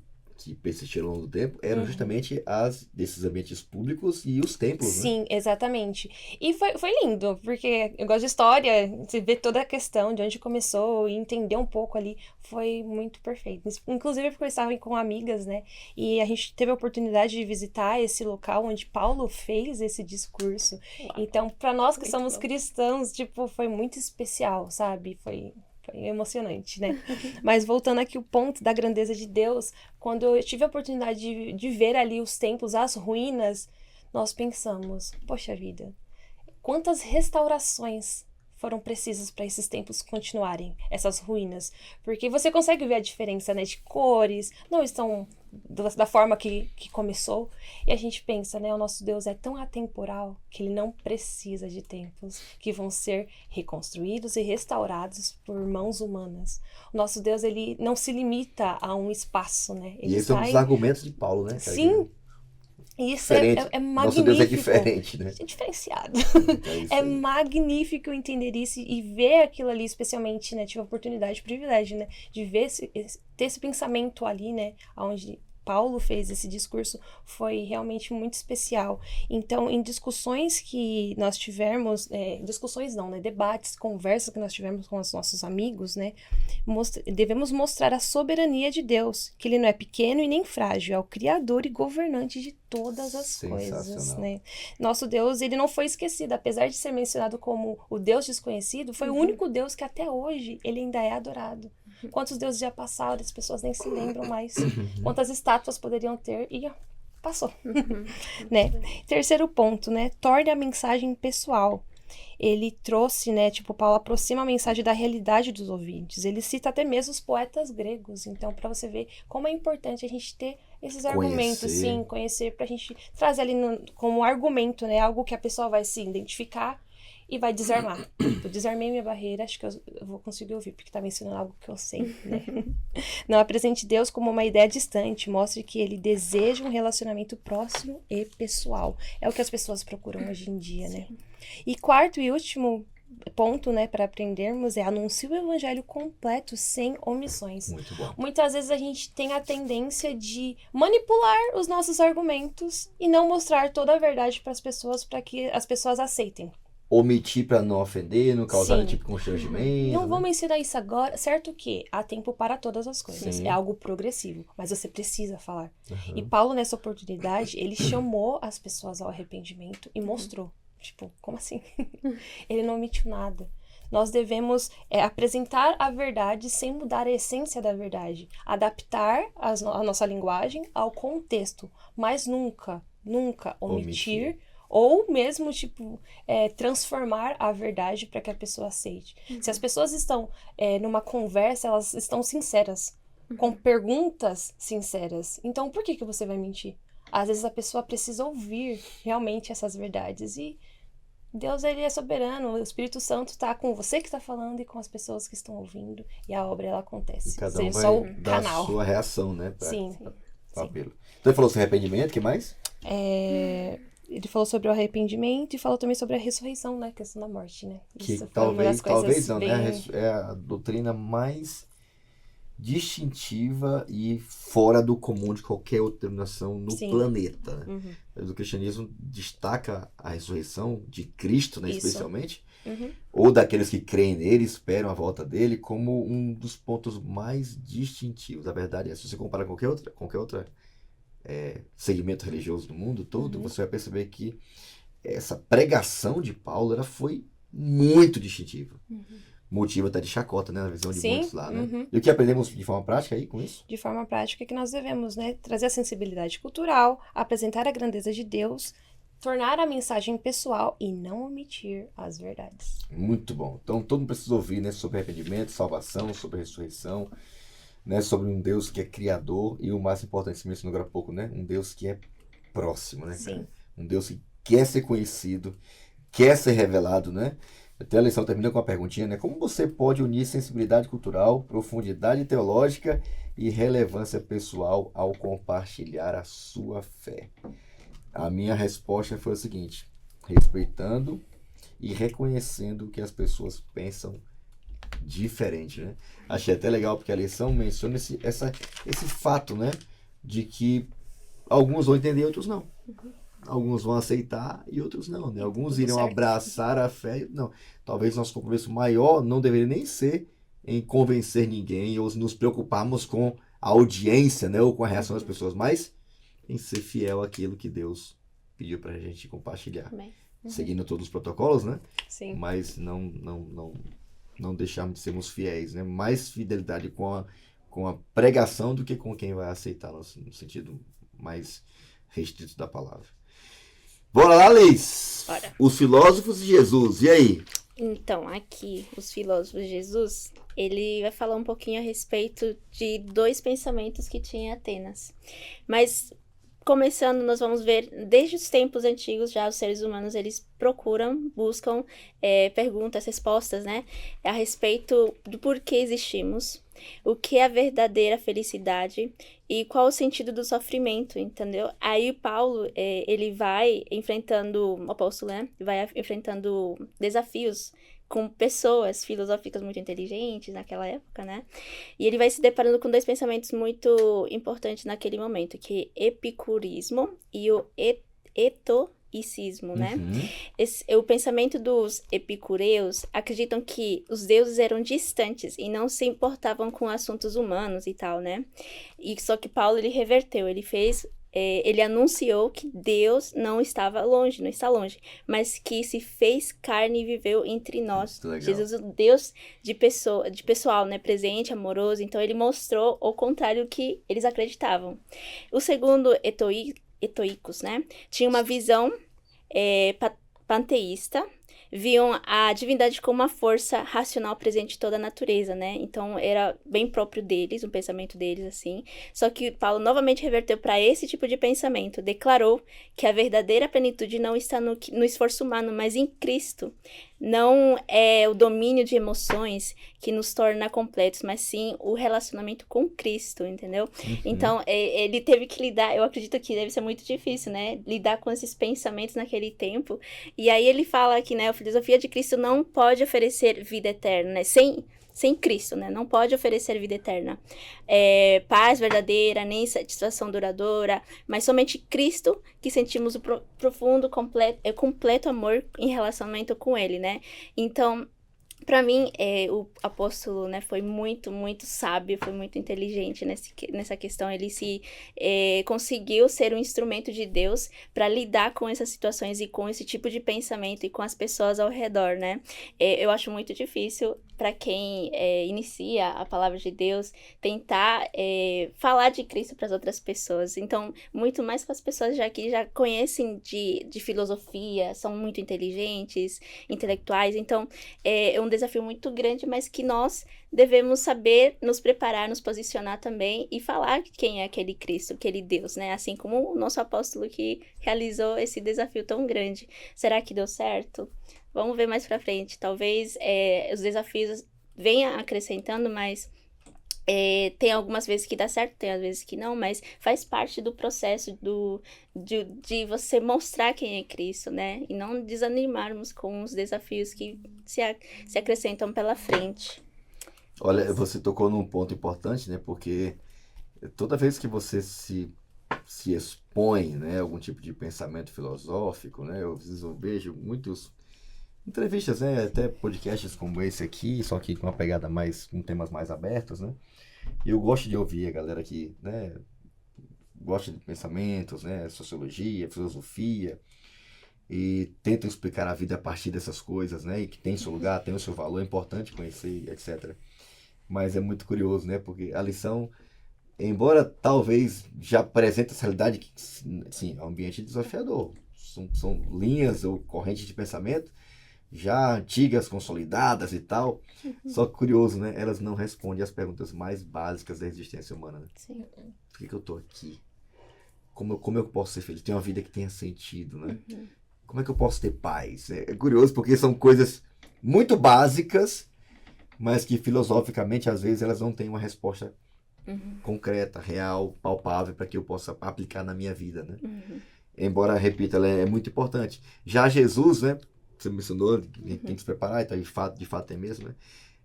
persistiram ao longo do tempo eram justamente as desses ambientes públicos e os templos, né? Sim, exatamente. E foi lindo, porque eu gosto de história, você vê toda a questão de onde começou e entender um pouco ali, foi muito perfeito. Inclusive porque eu estava com amigas, né? E a gente teve a oportunidade de visitar esse local onde Paulo fez esse discurso. Uau. Então, para nós que Muito somos bom. cristãos, tipo, foi muito especial, sabe? Foi emocionante, né? Mas voltando aqui o ponto da grandeza de Deus, quando eu tive a oportunidade de ver ali os templos, as ruínas, nós pensamos, poxa vida, quantas restaurações foram precisas para esses templos continuarem, essas ruínas? Porque você consegue ver a diferença, né, de cores, não estão da forma que começou, e a gente pensa, né, o nosso Deus é tão atemporal que ele não precisa de templos que vão ser reconstruídos e restaurados por mãos humanas. O nosso Deus, ele não se limita a um espaço, né? Ele E esse é um dos argumentos de Paulo, né? Sim, e isso é magnífico. Nosso Deus é diferente, né? É diferenciado. É isso É aí. magnífico entender isso e ver aquilo ali, especialmente, né? Tive a oportunidade, o privilégio, né? De ver ter esse pensamento ali, né? Onde Paulo fez esse discurso, foi realmente muito especial. Então, em discussões que nós tivemos, discussões não, né? Debates, conversas que nós tivemos com os nossos amigos, né? Devemos mostrar a soberania de Deus, que ele não é pequeno e nem frágil, é o criador e governante de todas as coisas, Sensacional. né? Nosso Deus, ele não foi esquecido, apesar de ser mencionado como o Deus desconhecido, foi o único Deus que até hoje ele ainda é adorado. Quantos deuses já passaram, as pessoas nem se lembram mais. Quantas estátuas poderiam ter e passou. Né? Terceiro ponto, né? Torne a mensagem pessoal. Ele trouxe, né, tipo, Paulo aproxima a mensagem da realidade dos ouvintes. Ele cita até mesmo os poetas gregos. Então, para você ver como é importante a gente ter esses argumentos, sim, conhecer, pra gente trazer ali como argumento, né, algo que a pessoa vai se identificar e vai desarmar. Eu desarmei minha barreira, acho que eu vou conseguir ouvir, porque tá mencionando algo que eu sei, né? Não apresente Deus como uma ideia distante, mostre que ele deseja um relacionamento próximo e pessoal. É o que as pessoas procuram hoje em dia, né? E quarto e último ponto, né, para aprendermos é anuncie o evangelho completo sem omissões. Muito bom. Muitas vezes a gente tem a tendência de manipular os nossos argumentos e não mostrar toda a verdade para as pessoas, para que as pessoas aceitem. Omitir para não ofender, não causar Sim. tipo constrangimento. Não vou mencionar isso agora, certo que há tempo para todas as coisas, Sim. é algo progressivo, mas você precisa falar. Uhum. E Paulo, nessa oportunidade, ele chamou as pessoas ao arrependimento e mostrou. Tipo, como assim? Ele não omitiu nada. Nós devemos apresentar a verdade sem mudar a essência da verdade. Adaptar a nossa linguagem ao contexto, mas nunca omitir. Ou mesmo, tipo, transformar a verdade para que a pessoa aceite. Se as pessoas estão numa conversa, elas estão sinceras, com perguntas sinceras. Então, por que você vai mentir? Às vezes a pessoa precisa ouvir realmente essas verdades. E Deus, ele é soberano. O Espírito Santo está com você que está falando e com as pessoas que estão ouvindo. E a obra, ela acontece. E cada um vai só o dar canal. a sua reação, né? Sim. Apelo. Então ele falou sobre arrependimento, o que mais? Ele falou sobre o arrependimento e falou também sobre a ressurreição, né? A questão da morte, né? Que Isso foi uma das talvez coisas não, bem... né? É a doutrina mais distintiva e fora do comum de qualquer outra denominação no Sim. planeta. Né? Uhum. Mas o cristianismo destaca a ressurreição de Cristo, né? Isso. Especialmente, Uhum. ou daqueles que creem nele, esperam a volta dele, como um dos pontos mais distintivos. A verdade é, se você comparar com qualquer outra segmento religioso do mundo todo, você vai perceber que essa pregação de Paulo foi muito distintiva. Motivo até de chacota, né? Na visão de Sim, muitos lá, né? uhum. E o que aprendemos de forma prática aí com isso? De forma prática, que nós devemos, né, trazer a sensibilidade cultural, apresentar a grandeza de Deus, tornar a mensagem pessoal e não omitir as verdades. Muito bom. Então todo mundo precisa ouvir, né, sobre arrependimento, salvação, sobre ressurreição, né, sobre um Deus que é criador e o mais importante, você mencionou agora há pouco, né, um Deus que é próximo, né, Sim. cara? Um Deus que quer ser conhecido, quer ser revelado, né? Até a lição termina com uma perguntinha, né? Como você pode unir sensibilidade cultural, profundidade teológica e relevância pessoal ao compartilhar a sua fé? A minha resposta foi a seguinte: respeitando e reconhecendo que as pessoas pensam diferente, né? Achei até legal porque a lição menciona esse fato, né? De que alguns vão entender e outros não. Alguns vão aceitar e outros não, né? Alguns Tudo irão certo. abraçar a fé. Não, talvez nosso compromisso maior não deveria nem ser em convencer ninguém ou nos preocuparmos com a audiência, né? Ou com a reação das pessoas, mas em ser fiel àquilo que Deus pediu pra gente compartilhar. Amém. Seguindo todos os protocolos, né? Sim. Mas não deixarmos de sermos fiéis, né? Mais fidelidade com a pregação do que com quem vai aceitá-la, no sentido mais restrito da palavra. Bora lá, Liz! Bora. Os filósofos de Jesus, e aí? Então, aqui, os filósofos de Jesus, ele vai falar um pouquinho a respeito de dois pensamentos que tinha em Atenas. Mas, começando, nós vamos ver, desde os tempos antigos, já os seres humanos, eles buscam perguntas, respostas, né? A respeito do porquê existimos, o que é a verdadeira felicidade e qual o sentido do sofrimento, entendeu? Aí Paulo, ele vai enfrentando, o apóstolo, né? Vai enfrentando desafios com pessoas filosóficas muito inteligentes naquela época, né? E ele vai se deparando com dois pensamentos muito importantes naquele momento, que é epicurismo e o estoicismo, né? O pensamento dos epicureus acreditam que os deuses eram distantes e não se importavam com assuntos humanos e tal, né? E só que Paulo, ele reverteu, ele anunciou que Deus não estava longe, não está longe, mas que se fez carne e viveu entre nós. Jesus, o Deus de pessoal, né, presente, amoroso. Então ele mostrou o contrário do que eles acreditavam. O segundo, estoicos, né, tinha uma visão panteísta, viam a divindade como uma força racional presente em toda a natureza, né? Então, era bem próprio deles, um pensamento deles, assim. Só que Paulo novamente reverteu para esse tipo de pensamento, declarou que a verdadeira plenitude não está no esforço humano, mas em Cristo, não é o domínio de emoções que nos torna completos, mas sim o relacionamento com Cristo, entendeu? Então, ele teve que lidar, eu acredito que deve ser muito difícil, né? Lidar com esses pensamentos naquele tempo. E aí ele fala que, né, a filosofia de Cristo não pode oferecer vida eterna, né? Sem Cristo, né? Não pode oferecer vida eterna. Paz verdadeira, nem satisfação duradoura, mas somente Cristo que sentimos o profundo, completo amor em relacionamento com Ele, né? Então, para mim, o apóstolo, né, foi muito, muito sábio, foi muito inteligente nessa questão. Ele conseguiu ser um instrumento de Deus para lidar com essas situações e com esse tipo de pensamento e com as pessoas ao redor, né? Eu acho muito difícil para quem inicia a palavra de Deus tentar falar de Cristo para as outras pessoas. Então, muito mais com as pessoas que já conhecem de filosofia, são muito inteligentes, intelectuais. Então, é um desafio muito grande, mas que nós devemos saber nos preparar, nos posicionar também e falar quem é aquele Cristo, aquele Deus, né? Assim como o nosso apóstolo que realizou esse desafio tão grande. Será que deu certo? Vamos ver mais pra frente. Talvez os desafios venham acrescentando, mas tem algumas vezes que dá certo, tem às vezes que não, mas faz parte do processo de você mostrar quem é Cristo, né? E não desanimarmos com os desafios que se acrescentam pela frente. Olha, você tocou num ponto importante, né? Porque toda vez que você se expõe, né, a algum tipo de pensamento filosófico, né? Eu vejo muitas entrevistas, né? Até podcasts como esse aqui, só que com uma pegada com temas mais abertos, né? E eu gosto de ouvir a galera que, né, gosta de pensamentos, né? Sociologia, filosofia, e tentam explicar a vida a partir dessas coisas, né? E que tem seu lugar, tem o seu valor, é importante conhecer, etc. Mas é muito curioso, né? Porque a lição, embora talvez já apresente essa realidade que, sim, é um ambiente desafiador. São linhas ou correntes de pensamento já antigas, consolidadas e tal. Só que curioso, né? Elas não respondem às perguntas mais básicas da existência humana, né? Sim. Por que eu tô aqui? Como eu posso ser feliz? Ter uma vida que tenha sentido, né? Como é que eu posso ter paz? É curioso porque são coisas muito básicas, mas que filosoficamente, às vezes, elas não têm uma resposta concreta, real, palpável, para que eu possa aplicar na minha vida, né? Embora, repito, ela é muito importante. Já Jesus, né? Você mencionou, a gente tem que se preparar, então de fato é mesmo, né?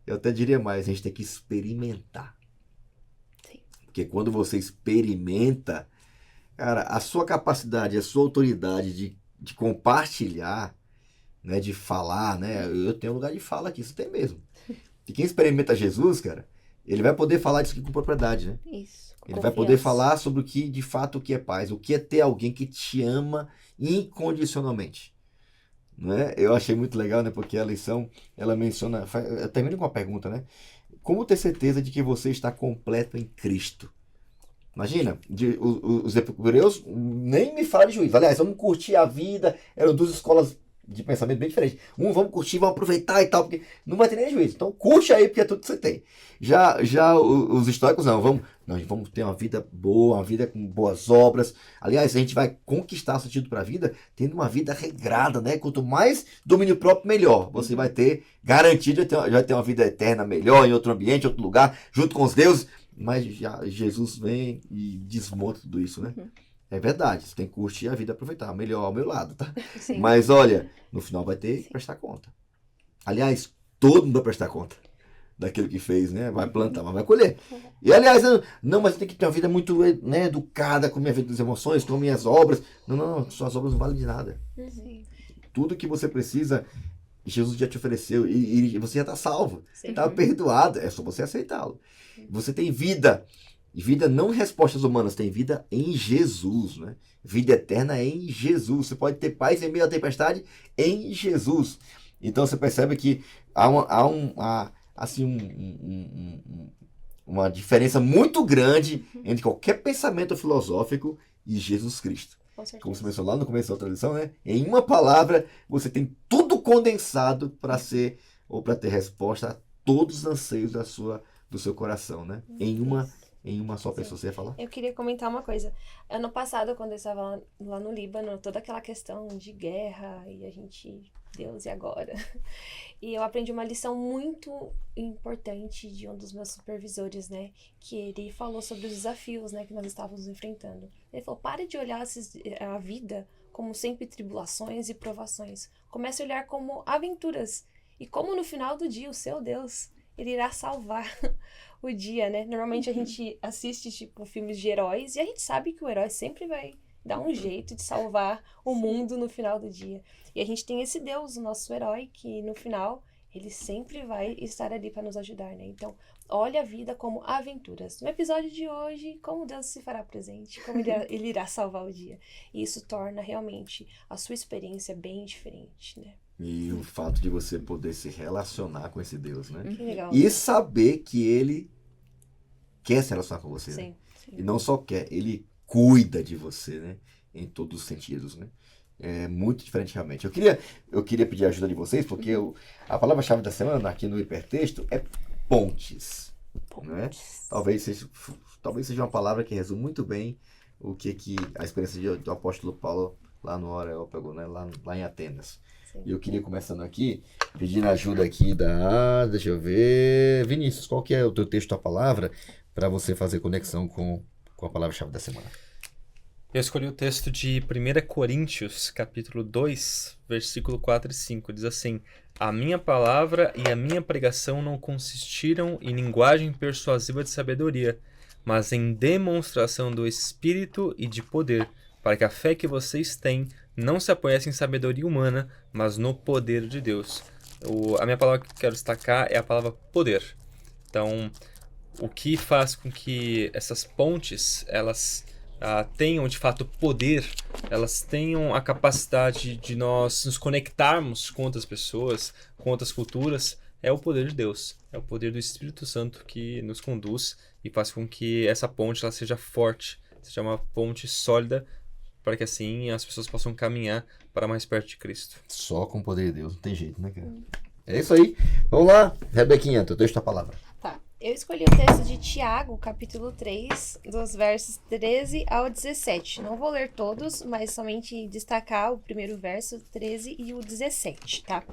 Eu até diria mais, a gente tem que experimentar. Sim. Porque quando você experimenta, cara, a sua capacidade, a sua autoridade de compartilhar, né, de falar, né? Eu tenho um lugar de fala aqui, isso tem mesmo. E quem experimenta Jesus, cara, ele vai poder falar disso aqui com propriedade, né? Isso. Ele vai poder falar sobre o que, de fato, o que é paz, o que é ter alguém que te ama incondicionalmente. Né? Eu achei muito legal, né? Porque a lição, ela menciona, termina com uma pergunta, né? Como ter certeza de que você está completo em Cristo? Imagina, os epicureus nem me falam de juízo. Aliás, vamos curtir a vida. Eram duas escolas de pensamento bem diferentes. Vamos curtir, vamos aproveitar e tal, porque não vai ter nem juízo. Então curte aí, porque é tudo que você tem. Já os estoicos não, vamos ter uma vida boa, uma vida com boas obras. Aliás, a gente vai conquistar o sentido para a vida tendo uma vida regrada, né? Quanto mais domínio próprio, melhor. Você vai ter garantido, vai ter uma vida eterna melhor, em outro ambiente, em outro lugar, junto com os deuses. Mas já Jesus vem e desmonta tudo isso, né? É verdade, você tem que curtir a vida e aproveitar. Melhor ao meu lado, tá? Sim. Mas olha, no final vai ter que prestar conta. Aliás, todo mundo vai prestar conta daquilo que fez, né? Vai plantar, mas vai colher. E aliás, não, mas tem que ter uma vida muito, né, educada com a minha vida das emoções, com minhas obras. Não, suas obras não valem de nada. Sim. Tudo que você precisa, Jesus já te ofereceu e você já está salvo. Sim. Está perdoado, é só você aceitá-lo. Você tem vida. E vida não em respostas humanas, tem vida em Jesus, né? Vida eterna é em Jesus. Você pode ter paz em meio à tempestade em Jesus. Então você percebe que há uma diferença muito grande entre qualquer pensamento filosófico e Jesus Cristo. Com certeza. Como você mencionou lá no começo da outra lição, né? Em uma palavra, você tem tudo condensado para ser ou para ter resposta a todos os anseios do seu coração, né? Em em uma só pessoa. Você ia falar? Eu queria comentar uma coisa. Ano passado, quando eu estava lá no Líbano, toda aquela questão de guerra e a gente, Deus, e agora? E eu aprendi uma lição muito importante de um dos meus supervisores, né? Que ele falou sobre os desafios, né, que nós estávamos enfrentando. Ele falou, pare de olhar a vida como sempre tribulações e provações. Comece a olhar como aventuras. E como no final do dia, o seu Deus, ele irá salvar o dia, né? Normalmente a gente assiste, tipo, filmes de heróis e a gente sabe que o herói sempre vai dar um jeito de salvar o mundo no final do dia. E a gente tem esse Deus, o nosso herói, que no final ele sempre vai estar ali para nos ajudar, né? Então, olha a vida como aventuras. No episódio de hoje, como Deus se fará presente, como ele irá salvar o dia. E isso torna realmente a sua experiência bem diferente, né? E o fato de você poder se relacionar com esse Deus, né? Que legal. E saber que ele quer se relacionar com você. Sim, Né? sim. E não só quer, ele cuida de você, né? Em todos os sentidos, né? É muito diferente realmente. Eu queria pedir a ajuda de vocês, porque a palavra-chave da semana aqui no hipertexto é pontes. Né? Talvez seja uma palavra que resume muito bem o que a experiência do apóstolo Paulo lá no Areópago, né? lá em Atenas. Sim. E eu queria, começando aqui, pedindo ajuda aqui deixa eu ver, Vinícius, qual que é o teu texto, a palavra, para você fazer conexão com a palavra-chave da semana? Eu escolhi o texto de 1 Coríntios, capítulo 2, versículo 4 e 5. Diz assim: A minha palavra e a minha pregação não consistiram em linguagem persuasiva de sabedoria, mas em demonstração do Espírito e de poder, para que a fé que vocês têm não se apoiasse em sabedoria humana, mas no poder de Deus. A minha palavra que eu quero destacar é a palavra poder. Então, o que faz com que essas pontes, elas tenham de fato poder, elas tenham a capacidade de nós nos conectarmos com outras pessoas, com outras culturas, é o poder de Deus, é o poder do Espírito Santo que nos conduz e faz com que essa ponte ela seja forte, seja uma ponte sólida, para que assim as pessoas possam caminhar para mais perto de Cristo. Só com o poder de Deus, não tem jeito, né, cara? É isso aí. Vamos lá, Rebequinha, teu texto, a palavra. Tá. Eu escolhi o texto de Tiago, capítulo 3, dos versos 13 ao 17. Não vou ler todos, mas somente destacar o primeiro verso, 13 e o 17, tá?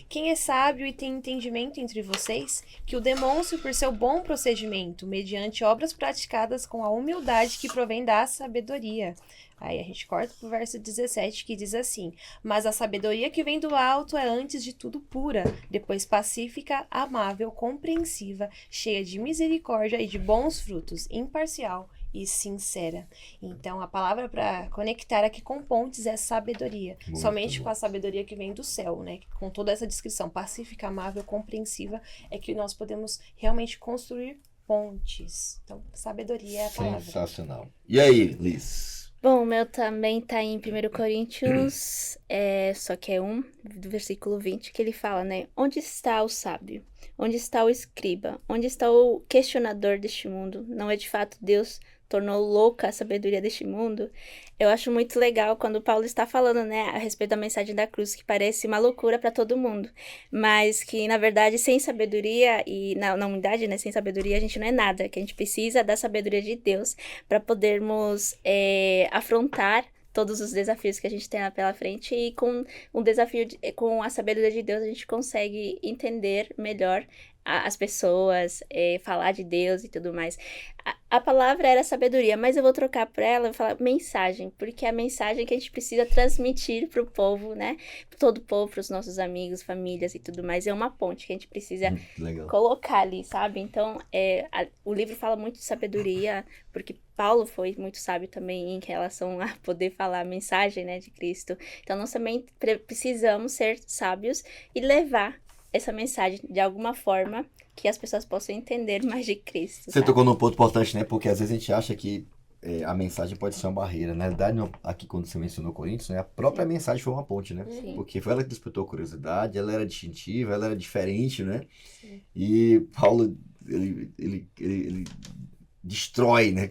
Quem é sábio e tem entendimento entre vocês, que o demonstre por seu bom procedimento, mediante obras praticadas com a humildade que provém da sabedoria. Aí a gente corta pro verso 17, que diz assim: Mas a sabedoria que vem do alto é antes de tudo pura, depois pacífica, amável, compreensiva, cheia de misericórdia e de bons frutos, imparcial e sincera. Então a palavra para conectar aqui com pontes é sabedoria. Muito Somente bom. com a sabedoria que vem do céu, né? Com toda essa descrição, pacífica, amável, compreensiva, é que nós podemos realmente construir pontes. Então, sabedoria é a palavra. Sensacional. E aí, Liz? Bom, o meu também tá em 1 Coríntios, só que é do versículo 20, que ele fala, né? Onde está o sábio? Onde está o escriba? Onde está o questionador deste mundo? Não é de fato Deus tornou louca a sabedoria deste mundo? Eu acho muito legal quando Paulo está falando, né, a respeito da mensagem da cruz, que parece uma loucura para todo mundo, mas que, na verdade, sem sabedoria e na unidade, né, sem sabedoria a gente não é nada, que a gente precisa da sabedoria de Deus para podermos afrontar todos os desafios que a gente tem pela frente, e com com a sabedoria de Deus a gente consegue entender melhor as pessoas, falar de Deus e tudo mais. A palavra era sabedoria, mas eu vou trocar por ela e falar mensagem, porque é a mensagem que a gente precisa transmitir para o povo, né? Todo o povo, para os nossos amigos, famílias e tudo mais. É uma ponte que a gente precisa colocar ali, sabe? Então, o livro fala muito de sabedoria, porque Paulo foi muito sábio também em relação a poder falar a mensagem, né, de Cristo. Então, nós também precisamos ser sábios e levar essa mensagem de alguma forma que as pessoas possam entender mais de Cristo. Você sabe? tocou num ponto importante, né? Porque às vezes a gente acha que a mensagem pode ser uma barreira. Na verdade, aqui quando você mencionou Coríntios, né, a própria mensagem foi uma ponte, né? Sim. Porque foi ela que despertou a curiosidade, ela era distintiva, ela era diferente, né? Sim. E Paulo, ele destrói, né?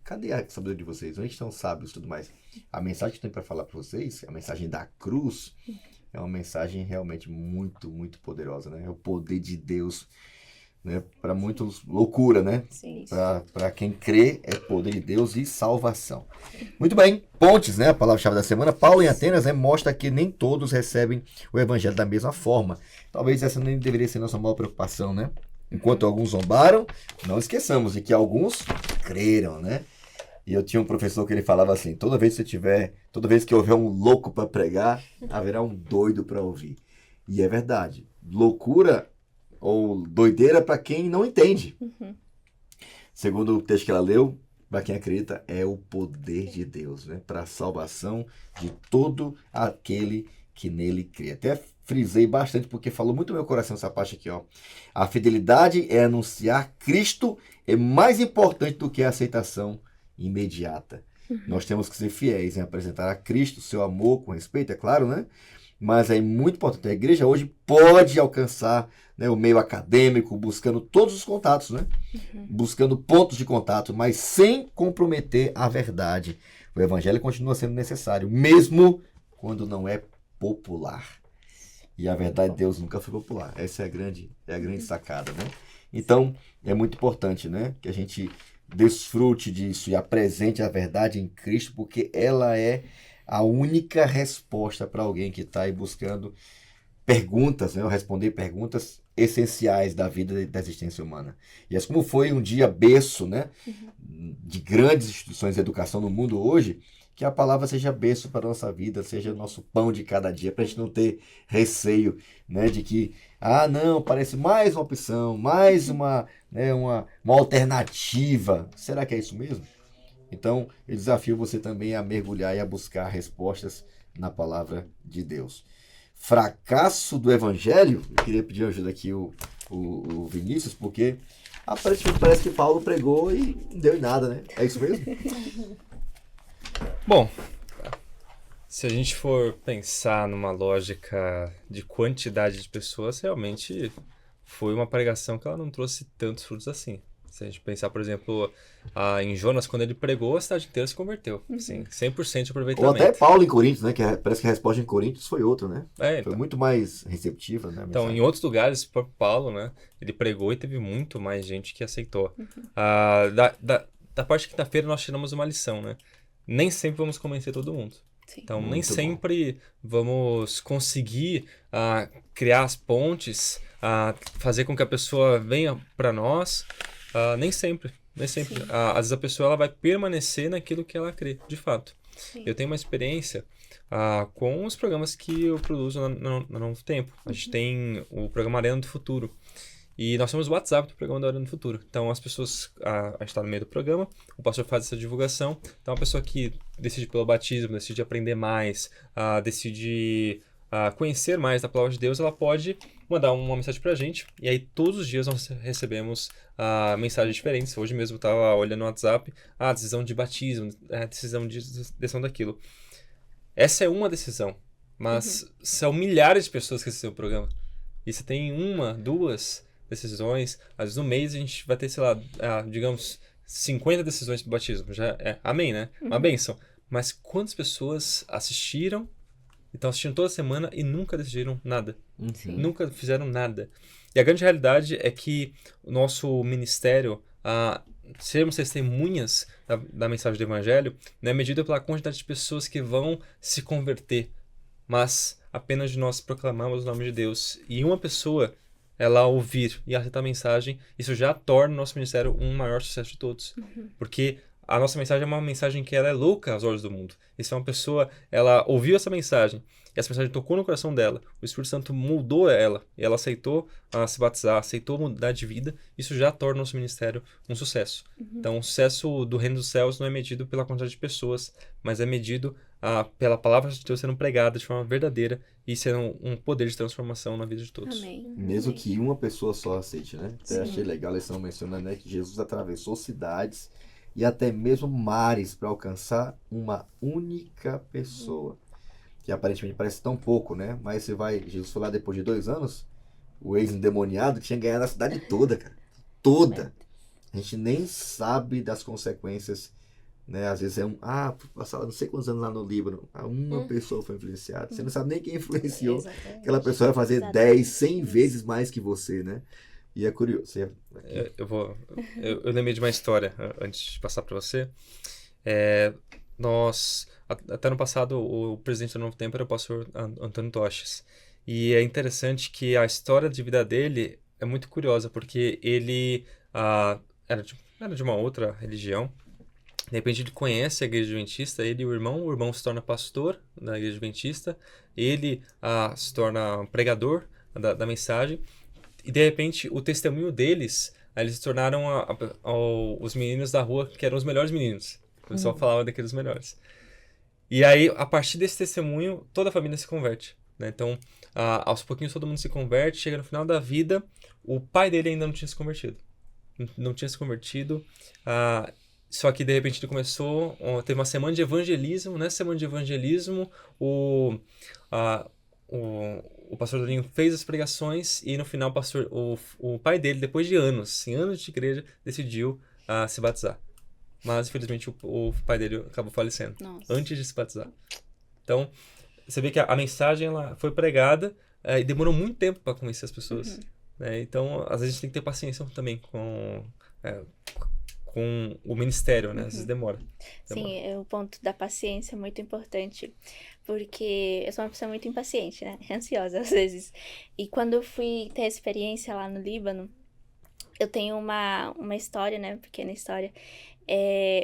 Cadê a sabedoria de vocês? Onde estão os sábios e tudo mais? A mensagem que tem para falar para vocês, a mensagem da cruz, é uma mensagem realmente muito, muito poderosa, né? É o poder de Deus né? Para muitos, loucura, né? Sim. Para quem crê, é poder de Deus e salvação. Muito bem, pontes, né? A palavra-chave da semana. Paulo em Atenas, né, mostra que nem todos recebem o evangelho da mesma forma. Talvez essa nem deveria ser nossa maior preocupação, né? Enquanto alguns zombaram, não esqueçamos de que alguns creram, né? E eu tinha um professor que ele falava assim: toda vez que houver um louco para pregar, haverá um doido para ouvir. E é verdade. Loucura ou doideira para quem não entende. Segundo o texto que ela leu, para quem acredita, é o poder de Deus, né? Para a salvação de todo aquele que nele crê. Até frisei bastante porque falou muito no meu coração essa parte aqui, ó. A fidelidade é anunciar Cristo, é mais importante do que a aceitação imediata. Nós temos que ser fiéis em apresentar a Cristo, seu amor com respeito, é claro, né? Mas é muito importante. A igreja hoje pode alcançar, né, o meio acadêmico, buscando todos os contatos, né? Buscando pontos de contato, mas sem comprometer a verdade. O evangelho continua sendo necessário, mesmo quando não é popular. E a verdade de Deus nunca foi popular. Essa é a grande sacada, né? Então, é muito importante, né, que a gente desfrute disso e apresente a verdade em Cristo, porque ela é a única resposta para alguém que está aí buscando perguntas, né, ou responder perguntas essenciais da vida e da existência humana. E assim como foi um dia berço, né, de grandes instituições de educação no mundo hoje, que a palavra seja berço para a nossa vida, seja o nosso pão de cada dia, para a gente não ter receio, né, de que, não, parece mais uma opção, mais uma alternativa. Será que é isso mesmo? Então, eu desafio você também a mergulhar e a buscar respostas na palavra de Deus. Fracasso do evangelho, eu queria pedir ajuda aqui o Vinícius, porque aparentemente parece que Paulo pregou e não deu em nada, né? É isso mesmo? Bom, se a gente for pensar numa lógica de quantidade de pessoas, realmente foi uma pregação que ela não trouxe tantos frutos assim. Se a gente pensar, por exemplo, em Jonas, quando ele pregou, a cidade inteira se converteu. Sim, 100% de aproveitamento. Ou até Paulo em Coríntios, né? Parece que a resposta em Coríntios foi outra, né? Então. Foi muito mais receptiva, né? Então, em outros lugares, o próprio Paulo, né? Ele pregou e teve muito mais gente que aceitou. Da parte de quinta-feira, nós tiramos uma lição, né? Nem sempre vamos convencer todo mundo. Sim. Então, Muito nem bom. sempre vamos conseguir criar as pontes, fazer com que a pessoa venha para nós. Nem sempre. Às vezes a pessoa ela vai permanecer naquilo que ela crê, de fato. Sim. Eu tenho uma experiência com os programas que eu produzo na Novo Tempo. A gente tem o programa Arena do Futuro. E nós temos o WhatsApp do programa da Arena do Futuro. Então, as pessoas... a gente está no meio do programa, o pastor faz essa divulgação. Então, a pessoa que decide pelo batismo, decide aprender mais, decide conhecer mais da palavra de Deus, ela pode mandar uma mensagem pra gente. E aí, todos os dias, nós recebemos mensagens diferentes. Hoje mesmo eu estava olhando no WhatsApp, decisão de batismo, decisão daquilo. Essa é uma decisão, mas são milhares de pessoas que assistem o programa. E você tem uma, duas decisões. Às vezes no mês a gente vai ter, sei lá, digamos, 50 decisões para batismo. Já é amém, né? Uma bênção. Mas quantas pessoas assistiram, estão assistindo toda semana e nunca decidiram nada? Sim. Nunca fizeram nada. E a grande realidade é que o nosso ministério, sermos testemunhas da mensagem do Evangelho, não é medido pela quantidade de pessoas que vão se converter, mas apenas de nós proclamarmos o nome de Deus. E uma pessoa, ela ouvir e aceitar a mensagem, isso já torna o nosso ministério um maior sucesso de todos. Porque a nossa mensagem é uma mensagem que ela é louca aos olhos do mundo. E se uma pessoa, ela ouviu essa mensagem, e essa mensagem tocou no coração dela, o Espírito Santo moldou ela, e ela aceitou se batizar, aceitou mudar de vida, isso já torna o nosso ministério um sucesso. Então, o sucesso do reino dos céus não é medido pela quantidade de pessoas, mas é medido pela palavra de Deus sendo pregada de forma verdadeira e sendo um poder de transformação na vida de todos. Amém. Mesmo que uma pessoa só aceite, né? Até achei legal a lição mencionando, né, que Jesus atravessou cidades e até mesmo mares para alcançar uma única pessoa. Que aparentemente parece tão pouco, né? Mas Jesus foi lá depois de 2 anos, o ex-endemoniado tinha ganhado a cidade toda, cara. Toda. A gente nem sabe das consequências, né? Às vezes passaram não sei quantos anos lá no Líbano, uma pessoa foi influenciada. Você não sabe nem quem influenciou. Exatamente. Aquela pessoa vai fazer Exatamente. 10, 100 vezes mais que você, né? E é curioso. Eu lembrei de uma história antes de passar para você. Até no passado, o presidente do Novo Tempo era o pastor Antônio Toches. E é interessante que a história de vida dele é muito curiosa, porque ele era de uma outra religião. De repente ele conhece a igreja adventista, ele e o irmão se torna pastor da igreja adventista, ele se torna pregador da mensagem, e de repente o testemunho deles, eles se tornaram os meninos da rua, que eram os melhores meninos. O pessoal falava daqueles melhores. E aí, a partir desse testemunho, toda a família se converte, né? Então, aos pouquinhos todo mundo se converte, chega no final da vida, o pai dele ainda não tinha se convertido. Só que de repente ele teve uma semana de evangelismo. Nessa semana de evangelismo, o pastor Dorinho fez as pregações e no final o pai dele, depois de anos de igreja, decidiu se batizar. Mas infelizmente o pai dele acabou falecendo. Nossa. Antes de se batizar. Então, você vê que a mensagem ela foi pregada e demorou muito tempo para convencer as pessoas. Né? Então, às vezes a gente tem que ter paciência também com o ministério, né? Às vezes demora. Sim, o ponto da paciência é muito importante, porque eu sou uma pessoa muito impaciente, né? Ansiosa às vezes. E quando eu fui ter a experiência lá no Líbano, eu tenho uma história, né? Pequena história.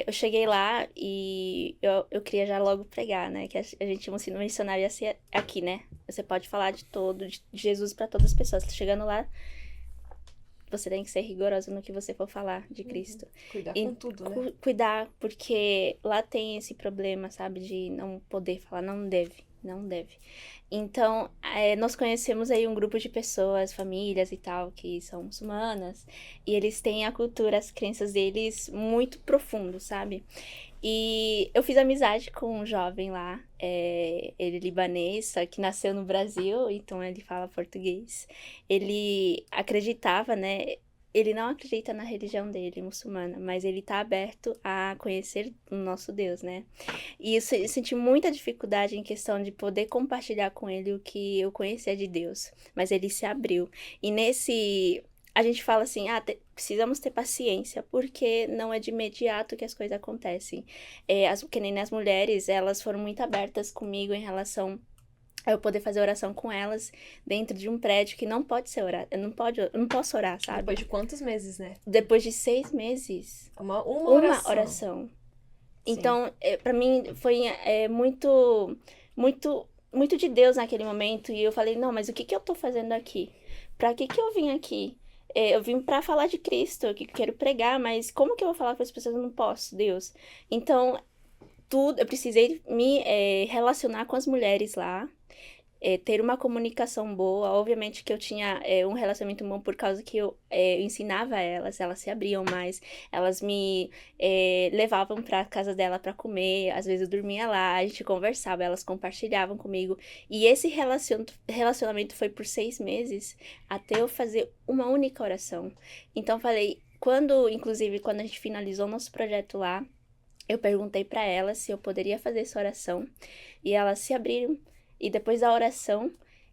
Eu cheguei lá e eu queria já logo pregar, né? Que a gente, um ensino missionário ia ser aqui, né? Você pode falar de Jesus para todas as pessoas. Chegando lá, você tem que ser rigoroso no que você for falar de Cristo. Cuidar com tudo, né? Cuidar, porque lá tem esse problema, sabe? De não poder falar, não deve. Então, nós conhecemos aí um grupo de pessoas, famílias e tal, que são muçulmanas. E eles têm a cultura, as crenças deles muito profundo, sabe? E eu fiz amizade com um jovem lá, ele é libanês, só que nasceu no Brasil, então ele fala português. Ele acreditava, né? Ele não acredita na religião dele, muçulmana, mas ele tá aberto a conhecer o nosso Deus, né? E eu senti muita dificuldade em questão de poder compartilhar com ele o que eu conhecia de Deus, mas ele se abriu. E a gente fala assim, precisamos ter paciência, porque não é de imediato que as coisas acontecem. Que nem as mulheres, elas foram muito abertas comigo em relação a eu poder fazer oração com elas dentro de um prédio que não pode ser orado. Eu não posso orar, sabe? Depois de quantos meses, né? Depois de 6 meses. Uma oração. Então, pra mim, foi muito, muito, muito de Deus naquele momento. E eu falei, não, mas o que eu tô fazendo aqui? Pra que eu vim aqui? Eu vim pra falar de Cristo, que quero pregar, mas como que eu vou falar com as pessoas? Eu não posso, Deus. Então, eu precisei me relacionar com as mulheres lá, ter uma comunicação boa. Obviamente que eu tinha um relacionamento bom por causa que eu ensinava elas se abriam mais, elas me levavam pra casa dela pra comer, às vezes eu dormia lá, a gente conversava, elas compartilhavam comigo, e esse relacionamento foi por 6 meses, até eu fazer uma única oração. Então falei, inclusive quando a gente finalizou nosso projeto lá, eu perguntei pra elas se eu poderia fazer essa oração, e elas se abriram. E depois da oração,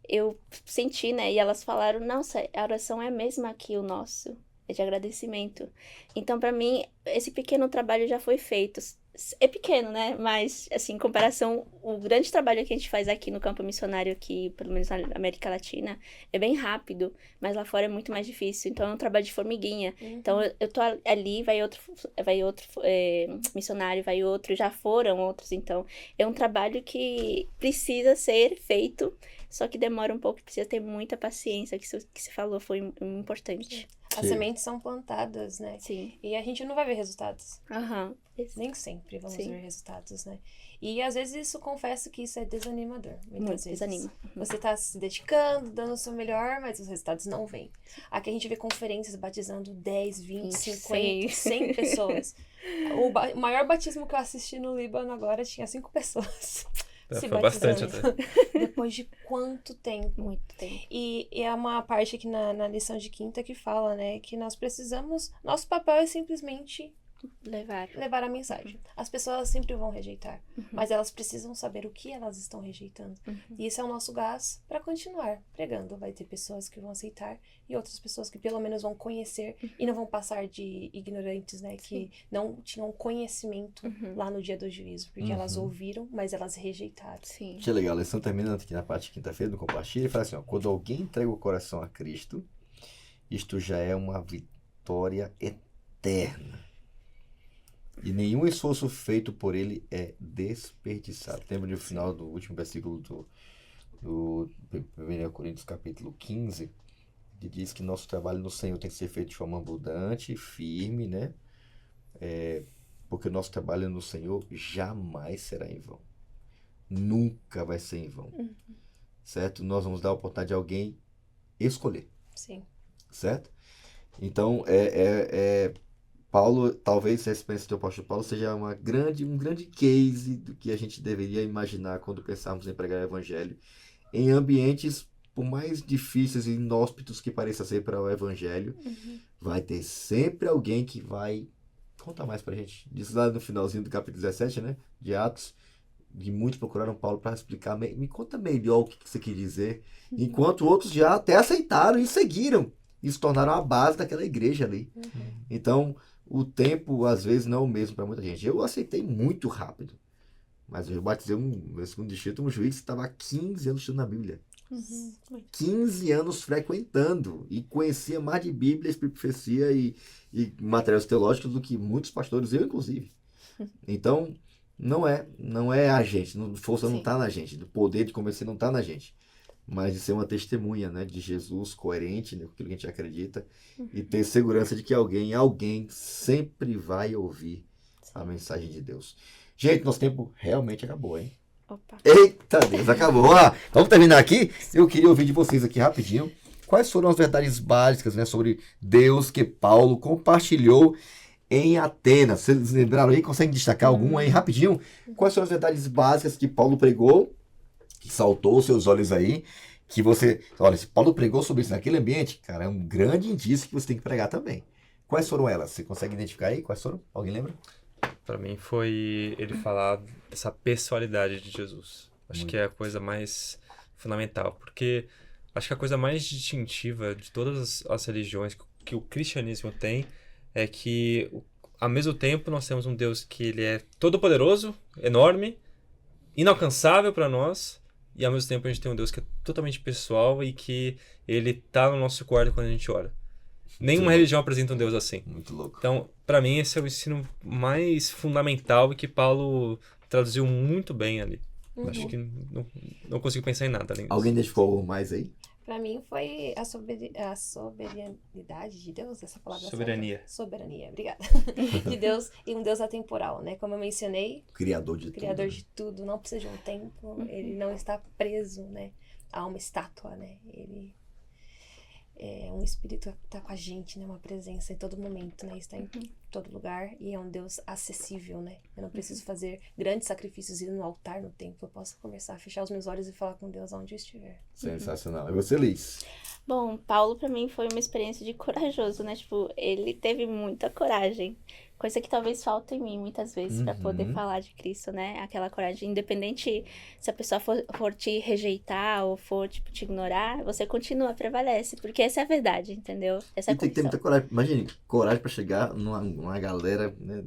eu senti, né? E elas falaram, nossa, a oração é a mesma que o nosso, é de agradecimento. Então, pra mim, esse pequeno trabalho já foi feito. É pequeno, né? Mas, assim, em comparação, o grande trabalho que a gente faz aqui no campo missionário, aqui, pelo menos na América Latina, é bem rápido, mas lá fora é muito mais difícil. Então, é um trabalho de formiguinha. Então, eu tô ali, vai outro missionário, vai outro, já foram outros. Então, é um trabalho que precisa ser feito, só que demora um pouco, precisa ter muita paciência, que você falou foi importante. As sementes são plantadas, né? Sim. E a gente não vai ver resultados. Nem sempre vamos ver resultados, né? E às vezes confesso que isso é desanimador. Muitas vezes. Desanima. Você tá se dedicando, dando o seu melhor, mas os resultados não vêm. Aqui a gente vê conferências batizando 10, 20, 50, 100 pessoas. O maior batismo que eu assisti no Líbano agora tinha 5 pessoas. Foi bastante até. Depois de quanto tempo? Muito tempo. E é uma parte aqui na lição de quinta que fala, né? Que nós precisamos... Nosso papel é simplesmente levar a mensagem. As pessoas sempre vão rejeitar, mas elas precisam saber o que elas estão rejeitando. E esse é o nosso gás para continuar pregando. Vai ter pessoas que vão aceitar e outras pessoas que pelo menos vão conhecer e não vão passar de ignorantes, né? Que não tinham conhecimento lá no dia do juízo, porque elas ouviram, mas elas rejeitaram. Sim. Que legal, a lição termina aqui na parte de quinta-feira, no Compartilha, e fala assim, ó, quando alguém entrega o coração a Cristo, isto já é uma vitória eterna. E nenhum esforço feito por ele é desperdiçado. Lembra no final do último versículo do 1 Coríntios capítulo 15, que diz que nosso trabalho no Senhor tem que ser feito de forma abundante, firme, né? Porque o nosso trabalho no Senhor jamais será em vão. Nunca vai ser em vão. Certo? Nós vamos dar a oportunidade de alguém escolher. Sim. Certo? Então, Paulo, talvez essa experiência do apóstolo Paulo seja um grande case do que a gente deveria imaginar quando pensarmos em pregar o evangelho em ambientes, por mais difíceis e inóspitos que pareça ser para o evangelho, vai ter sempre alguém que vai contar mais pra gente. Diz lá no finalzinho do capítulo 17, né, de Atos, que muitos procuraram Paulo para explicar, me conta melhor o que você quer dizer, enquanto outros já até aceitaram e seguiram e se tornaram a base daquela igreja ali. Então, o tempo, às vezes, não é o mesmo para muita gente. Eu aceitei muito rápido. Mas eu batizei meu segundo distrito, um juiz que estava há 15 anos estudando a Bíblia. 15 anos frequentando. E conhecia mais de Bíblia, profecia e materiais teológicos do que muitos pastores, eu inclusive. Então, não é a gente. Força não está na gente. O poder de convencer não está na gente. Mas de ser uma testemunha, né, de Jesus coerente, né, com aquilo que a gente acredita, e ter segurança de que alguém sempre vai ouvir a mensagem de Deus. Gente, nosso tempo realmente acabou, hein? Opa. Eita Deus, acabou. Vamos terminar aqui? Eu queria ouvir de vocês aqui rapidinho quais foram as verdades básicas, né, sobre Deus que Paulo compartilhou em Atenas. Vocês lembraram aí? Conseguem destacar algum aí rapidinho? Quais foram as verdades básicas que Paulo pregou, que saltou os seus olhos aí, que você... Olha, se Paulo pregou sobre isso naquele ambiente, cara, é um grande indício que você tem que pregar também. Quais foram elas? Você consegue identificar aí? Quais foram? Alguém lembra? Para mim foi ele falar dessa pessoalidade de Jesus. Acho que é a coisa mais fundamental, porque acho que a coisa mais distintiva de todas as religiões que o cristianismo tem é que, ao mesmo tempo, nós temos um Deus que ele é todo-poderoso, enorme, inalcançável para nós, e ao mesmo tempo a gente tem um Deus que é totalmente pessoal e que ele tá no nosso quarto quando a gente ora. Nenhuma religião apresenta um Deus assim. Muito louco. Então, para mim, esse é o ensino mais fundamental e que Paulo traduziu muito bem ali. Acho que não consigo pensar em nada além disso. Alguém identificou algo mais aí? Pra mim foi a soberanidade de Deus, essa palavra. Soberania. Soberania, obrigada. De Deus, e um Deus atemporal, né? Como eu mencionei, Criador de tudo, não precisa de um tempo, ele não está preso, né, a uma estátua, né? Ele é um espírito que está com a gente, né? Uma presença em todo momento, né? Está em todo lugar e é um Deus acessível, né? Eu não preciso fazer grandes sacrifícios, ir no altar, no templo. Eu posso conversar, fechar os meus olhos e falar com Deus onde eu estiver. Sensacional. E você, Liz? Bom, Paulo pra mim foi uma experiência de corajoso, né? Tipo, ele teve muita coragem. Coisa que talvez falta em mim muitas vezes pra poder falar de Cristo, né? Aquela coragem, independente se a pessoa for te rejeitar ou for, tipo, te ignorar, você continua, prevalece. Porque essa é a verdade, entendeu? Essa é a E tem que ter muita coragem. Imagine, coragem pra chegar numa galera, né?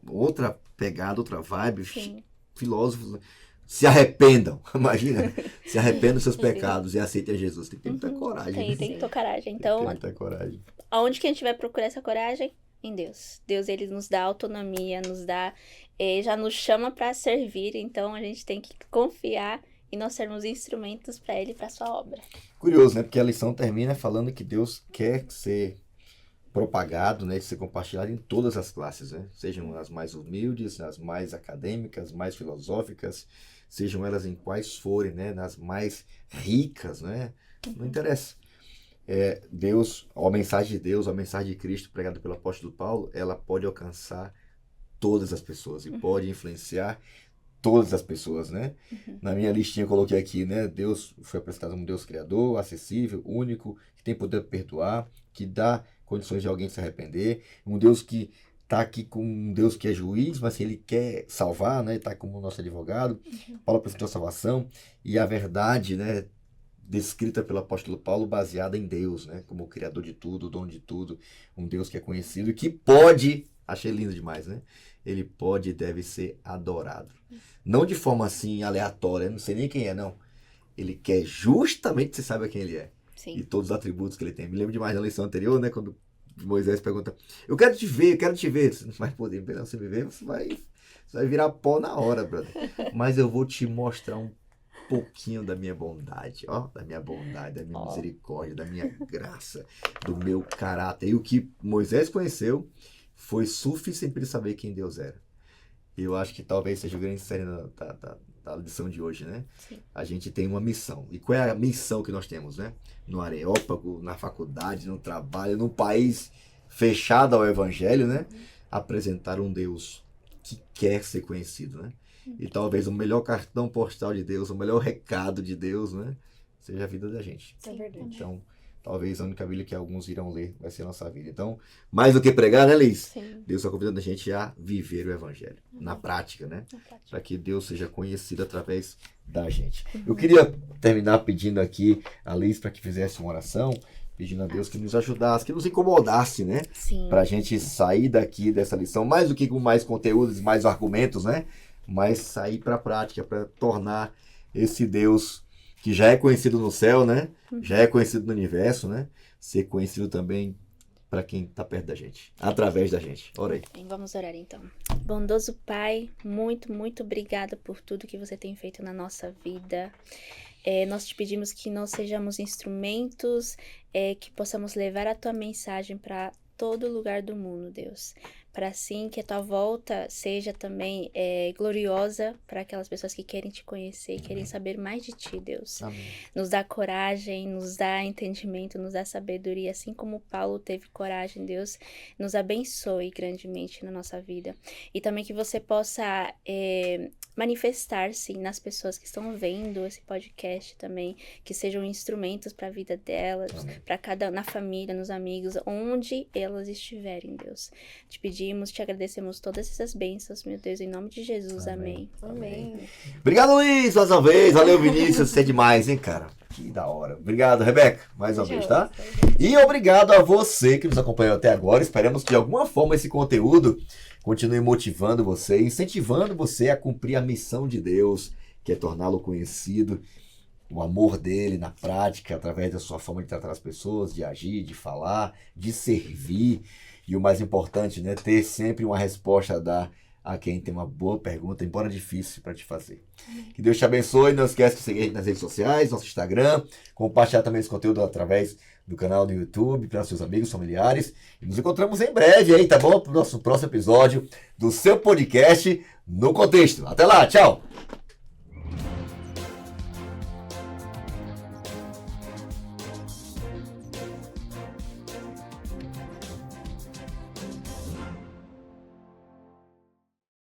Outra pegada, outra vibe. Sim. Filósofos se arrependam. Imagina. Se arrependam dos seus pecados e aceitem a Jesus. Tem que ter muita coragem. Tem que ter coragem. Então, tem que ter muita coragem. aonde que a gente vai procurar essa coragem? Em Deus. Deus, ele nos dá autonomia, já nos chama para servir, então a gente tem que confiar e nós sermos instrumentos para ele, para sua obra. Curioso, né? Porque a lição termina falando que Deus quer ser propagado, né? Ser compartilhado em todas as classes, né? Sejam as mais humildes, as mais acadêmicas, mais filosóficas, sejam elas em quais forem, né? Nas mais ricas, né? Não interessa. Deus, a mensagem de Deus, a mensagem de Cristo pregada pelo apóstolo Paulo, ela pode alcançar todas as pessoas e pode influenciar todas as pessoas, né? Na minha listinha eu coloquei aqui, né? Deus foi apresentado como um Deus criador, acessível, único, que tem poder de perdoar, que dá condições de alguém se arrepender, um Deus que tá aqui com um Deus que é juiz, mas assim, ele quer salvar, né? Tá como nosso advogado. Paulo apresentou a salvação e a verdade, né? Descrita pelo apóstolo Paulo, baseada em Deus, né? Como o criador de tudo, o dono de tudo, um Deus que é conhecido e que pode, achei lindo demais, né? Ele pode e deve ser adorado. Não de forma assim aleatória, não sei nem quem é, não. Ele quer justamente que você saiba quem ele é. Sim. E todos os atributos que ele tem. Me lembro demais da lição anterior, né? Quando Moisés pergunta, eu quero te ver, eu quero te ver. Você não vai poder, você me ver, você vai virar pó na hora, brother. Mas eu vou te mostrar um pouquinho da minha bondade, ó, da minha bondade, da minha misericórdia, da minha graça, do meu caráter. E o que Moisés conheceu foi suficiente para ele saber quem Deus era. E eu acho que talvez seja o grande série da lição de hoje, né? Sim. A gente tem uma missão. E qual é a missão que nós temos, né? No Areópago, na faculdade, no trabalho, num país fechado ao evangelho, né? Apresentar um Deus que quer ser conhecido, né? E talvez o melhor cartão postal de Deus, o melhor recado de Deus, né? Seja a vida da gente. É verdade. Então, talvez a única Bíblia que alguns irão ler vai ser a nossa vida. Então, mais do que pregar, né, Liz? Sim. Deus está convidando a gente a viver o Evangelho, na prática, né? Na prática. Para que Deus seja conhecido através da gente. Eu queria terminar pedindo aqui a Liz para que fizesse uma oração, pedindo a Deus que nos ajudasse, que nos incomodasse, né? Sim. Para a gente sair daqui dessa lição, mais do que com mais conteúdos, mais argumentos, né? Mas sair para a prática, para tornar esse Deus que já é conhecido no céu, né? Já é conhecido no universo, né? Ser conhecido também para quem está perto da gente, através da gente. Ora aí. Bem, vamos orar então. Bondoso Pai, muito, muito obrigada por tudo que você tem feito na nossa vida. Nós te pedimos que nós sejamos instrumentos, que possamos levar a tua mensagem para todo lugar do mundo, Deus. Para assim que a tua volta seja também gloriosa para aquelas pessoas que querem te conhecer e querem saber mais de ti, Deus. Amém. Nos dá coragem, nos dá entendimento, nos dá sabedoria, assim como Paulo teve coragem, Deus. Nos abençoe grandemente na nossa vida. E também que você possa manifestar-se nas pessoas que estão vendo esse podcast também, que sejam instrumentos para a vida delas, para na família, nos amigos, onde elas estiverem, Deus. Te pedimos, te agradecemos todas essas bênçãos, meu Deus, em nome de Jesus, amém. Amém. Obrigado, Luiz, mais uma vez. Valeu, Vinícius. Você é demais, hein, cara? Que da hora. Obrigado, Rebeca, mais uma vez, tá? E obrigado a você que nos acompanhou até agora. Esperamos que de alguma forma esse conteúdo continue motivando você, incentivando você a cumprir a missão de Deus, que é torná-lo conhecido, o amor dele na prática, através da sua forma de tratar as pessoas, de agir, de falar, de servir. E o mais importante, né, ter sempre uma resposta a dar a quem tem uma boa pergunta, embora difícil, para te fazer. Que Deus te abençoe. Não esquece de seguir a gente nas redes sociais, nosso Instagram, compartilhar também esse conteúdo através do canal no YouTube, para seus amigos, familiares. E nos encontramos em breve aí, tá bom? Para o nosso próximo episódio do seu podcast No Contexto. Até lá, tchau!